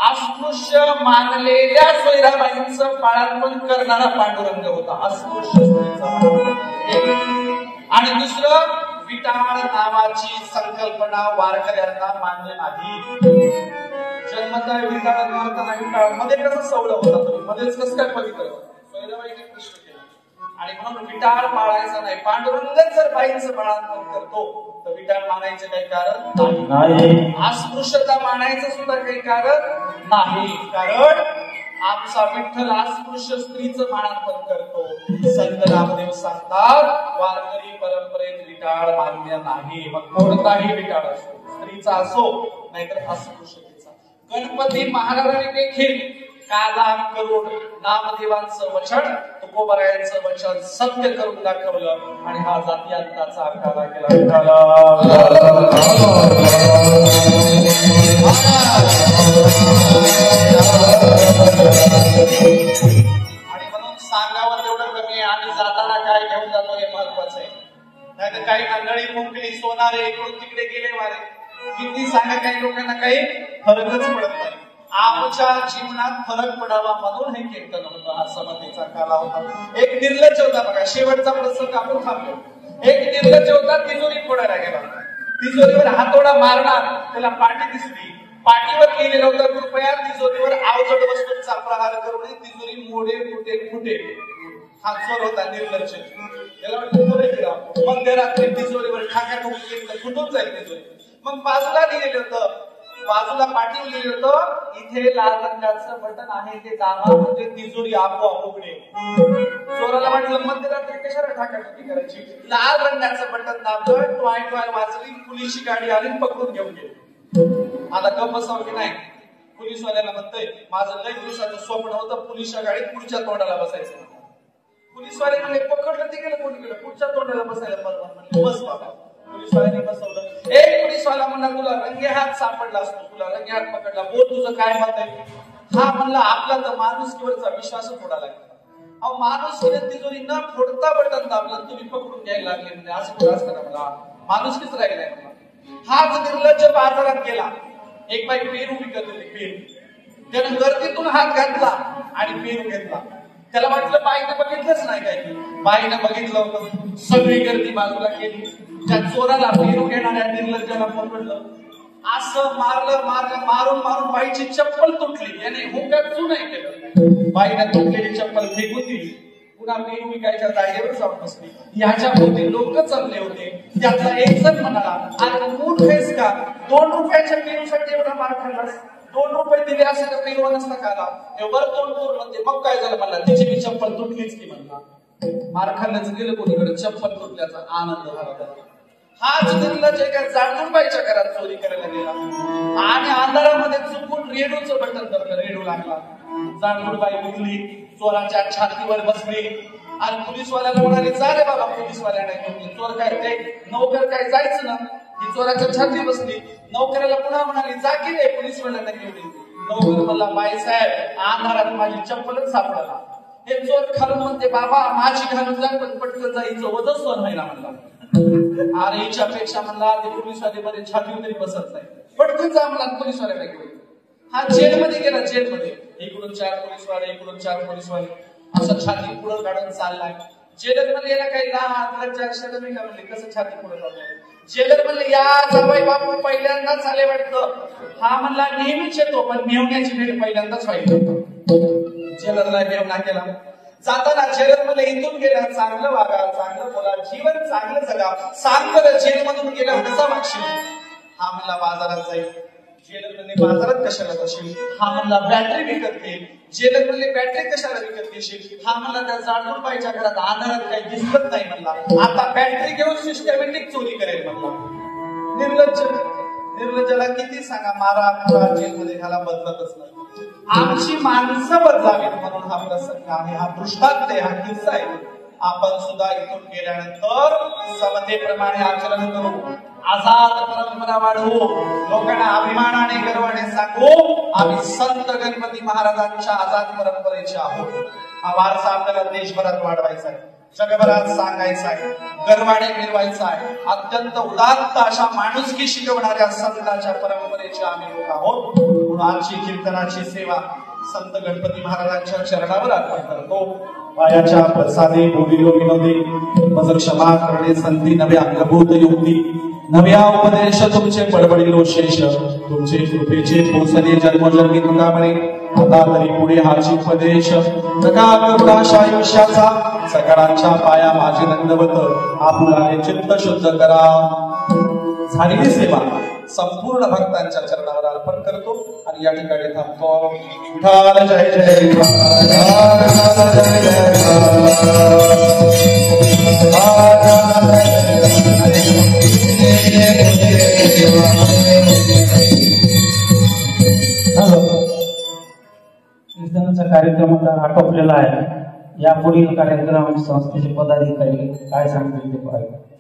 अस्पृश्य मानलेल्या सोयराबाईंचं बाळापण करणारा पांडुरंग होता. अस्पृश्य आणि दुसरं विटाळ नावाची संकल्पना वारकऱ्यांना मान्य नाही. जन्मता विटाळ मारताना विटाळ मध्ये कसं सवलं होता तुम्ही मध्येच कसं काय पवित्र. सोयराबाईने प्रश्न केला आणि म्हणून विटाळ पाळायचा नाही. पांडुरंगच जर बाईंचं बाळांपण करतो तर विटाळ मानायचं काही कारण नाही. अस्पृश्यता मानायचं सुद्धा काही कारण नाही. कारण आमचा विठ्ठल अस्पृश्य स्त्रीचं बाळांपण करतो. संत नामदेव सांगतात वारकरी परंपरेत विटाळ मान्य नाही. मग कोणताही विटाळ असो, स्त्रीचा असो नाहीतर अस्पृश्यतेचा. गणपती महाराजांनी देखील काला करून नामदेवांचं वचन तुकोबरायांचं वचन सत्य करून दाखवलं आणि हा जातीयांताचा काला केला. आणि म्हणून सांगावं तेवढं कमी. आणि जाताना काय घेऊन जातो हे महत्वाचं आहे. नाहीतर काही मंडळी मुंकली सोनारे इकडून तिकडे गेले वारे. किती सांगा काही लोकांना काही फरकच पडत नाही. आमच्या जीवनात फरक पडावा म्हणून हे कीर्तन होतं. हा समाधीचा काला होता. एक निर्लज्ज होता बघा. शेवटचा प्रसंग आपण थांबलो. एक निर्लज्ज होता तिजोरी फोडायला गेला. तिजोरीवर हातोडा मारणार त्याला पाटी दिसली. पाटीवर लिहिलेलं होतं कृपया तिजोरीवर अवजड वस्तूंचा प्रहार करू नये, तिजोरी मोडे फुटे फुटे. हा चोर होता निर्लज्ज. त्याला वाटलं मध्यरात्री तिजोरीवर ठाक्या ठोकून फुटून जाईल तिजोरी. मग बाजूला लिहिलेलं होतं, बाजूला पाठी लिहिलं होतं इथे लाल रंगाचं बटन आहे ते दाबा म्हणजे तिजोरी आपोआप उघडे. चोराला वाटलं मध्यरात्री कशाला ठाकाठोकी करायची. लाल रंगाचं बटन दाबलं, टॉय टॉय वाजली, पोलिसची गाडी आली पकडून घेऊन गेली. आता गप्प बसावं की नाही. पोलिसवाल्याला म्हणतोय माझं लय दिवसाचं स्वप्न होतं पोलिसच्या गाडीत पुढच्या तोंडाला बसायचं. पोलिसवाले म्हणले पकडलं ते गेलं कोणीकडे पुढच्या तोंडाला बसायला बरोबर म्हणले बस बाबा. पोलिसवाल्याने बसवलं. एक पोलिसवाला म्हणला तुला रंगे हात सापडला असतो, तुला रंगे हात पकडला, बोल तुझं काय मत आहे. हा म्हणला आपला तर माणुसकीवरचा विश्वासच थोडा लागला. अहो माणूस तिजोरी न फोडता बटन दाबलं तुम्ही पकडून घ्यायला लागले म्हणजे असं कुठं असतं का. मला माणुसकीच राहिलाय मला. हाच निर्लज्ज बाजारात गेला. एक बाई पेरू विकत होती पेरू. त्यानं गर्दीतून हात घातला आणि पेरू घेतला. त्याला वाटलं बाईनं बघितलंच नाही काय. बाईनं बघितलं होतं. सगळी गर्दी बाजूला केली. त्या चोराला पेरू घेणाऱ्या निर्लज्जाला पकडलं. असं मारलं मारून मारून बाईची चप्पल तुटली. याने हुक्काचू नाही केलं. बाईनं तुटलेली चप्पल फेकून दिली. पुन्हा पेरू विकायच्या जागेवर जाऊन बसली. याच्या भोवती लोक जमले होते. त्यातला एक जण म्हणाला अरे मूठ आहेस का, 2 रुपयाच्या पेरूसाठी एवढा मार खाल्लास. 2 रुपये दिले असे तर पेरू नसता खाला. वर तोंड म्हणते मग काय झालं म्हणला तिची मी चप्पल तुटलीच की म्हणला. मार खाल्ल्याचं गेलं कोणीकडे चप्पल तुटल्याचा आनंद झाला. हाच निर्लज्ज एका जाणूनबाईच्या घरात चोरी करायला गेला आणि अंधारामध्ये चुकून रेडूचं बटन दबलं. रेडू लागला. जाणूनबाई उठली, चोराच्या छातीवर बसली आणि पोलिसवाल्याला म्हणाले जा रे बाबा. पोलिसवाल्याने घेऊन चोर काय नोकर काय जायचं ना. ही चोराच्या छाती बसली. नोकऱ्याला पुन्हा म्हणाली जा की रे पोलीस वाल्याला घेऊन. नोकर म्हणला बाईसाहेब अंधारात माझी चप्पलच सापडला. हे चोर खालून म्हणते बाबा माझी घालून जा पण पटकन जायचं वजन सहन व्हायला म्हणला. अरे हिच्यापेक्षा म्हणला ते पोलीसवाले बरे छाती तरी बसत नाही, पटकन जा म्हणला पोलीसवाल्याला घेऊन. हा जेलमध्ये गेला. जेलमध्ये इकडून 4 पोलीसवाले इकडून 4 पोलीसवाले असं छाती पुढं काढून चाललाय. जेलर म्हणले याला काही लहान अक्षर नाही का म्हणले कसं छाती पुढे काढलाय. जेलर म्हणले या जावई बापू पहिल्यांदाच आले वाटतं. हा म्हणला नेहमीच येतो पण मेवण्याची भेट पहिल्यांदाच व्हायची. जेलरला मेवणा केला. जाताना जेलर म्हणले इथून गेला चांगलं वागा चांगलं बोला जीवन चांगलं जगा सांग बरं जेलमधून गेला कसा वागशील. हा म्हणला बाजारात जाईल. जेलर म्हणले बाजारात कशाला जाशील. हा म्हणला बॅटरी विकत घेईल. जेलर म्हणले बॅटरी कशाला विकत घेशील. हा म्हणला त्या जाडून बाईच्या घरात अंधारात काही दिसत नाही म्हणला. आता बॅटरी घेऊन सिस्टमॅटिक चोरी करेल म्हणला. निर्लज्जाला किती सांगा मारा खारा जेलमध्ये घाला बदलतच नाही. आमची माणसं बदलावीत म्हणून हा प्रसंग आहे. हा दृष्टांत हा किस्सा आहे. आपण सुद्धा इथून गेल्यानंतर समतेप्रमाणे आचरण करू, आझाद परंपरा वाढवू, लोकांना अभिमानाने गर्वाने सांगू आम्ही संत गणपती महाराजांच्या आझाद परंपरेचे आहोत. हा वारसा आपल्याला देशभरात वाढवायचा आहे, जगभरात सांगायचा आहे, गर्वाने मिरवायचा आहे. अत्यंत उदात्त अशा माणुसकी शिकवणाऱ्या संतांच्या परंपरेचे आम्ही लोक आहोत. म्हणून आजची कीर्तनाची सेवा संत गणपती महाराजांच्या चरणावर अर्पण करतो. पायाच्या प्रसादे बोलिलो विनोदी मज क्षमा करणे संती नव्या अंगभूत युक्ती नव्या उपदेश तुमचे बडबडिलो शेष तुमचे कृपेचे पोचले जन्मोजन्मी तुका म्हणे. आता तरी पुढे हाची उपदेश नका करुणाशा आयुष्याचा सकाळांच्या पाया माझे दंडवत आपुलाने चित्त शुद्ध करा. झालेली सेवा संपूर्ण भक्तांच्या चरणावर अर्पण करतो आणि या ठिकाणी थांबतो. विठाल जय जय कीर्तनाचा कार्यक्रम आता आटोपलेला आहे. यापुढील कार्यक्रम संस्थेचे पदाधिकारी काय सांगतील ते पाहिजे.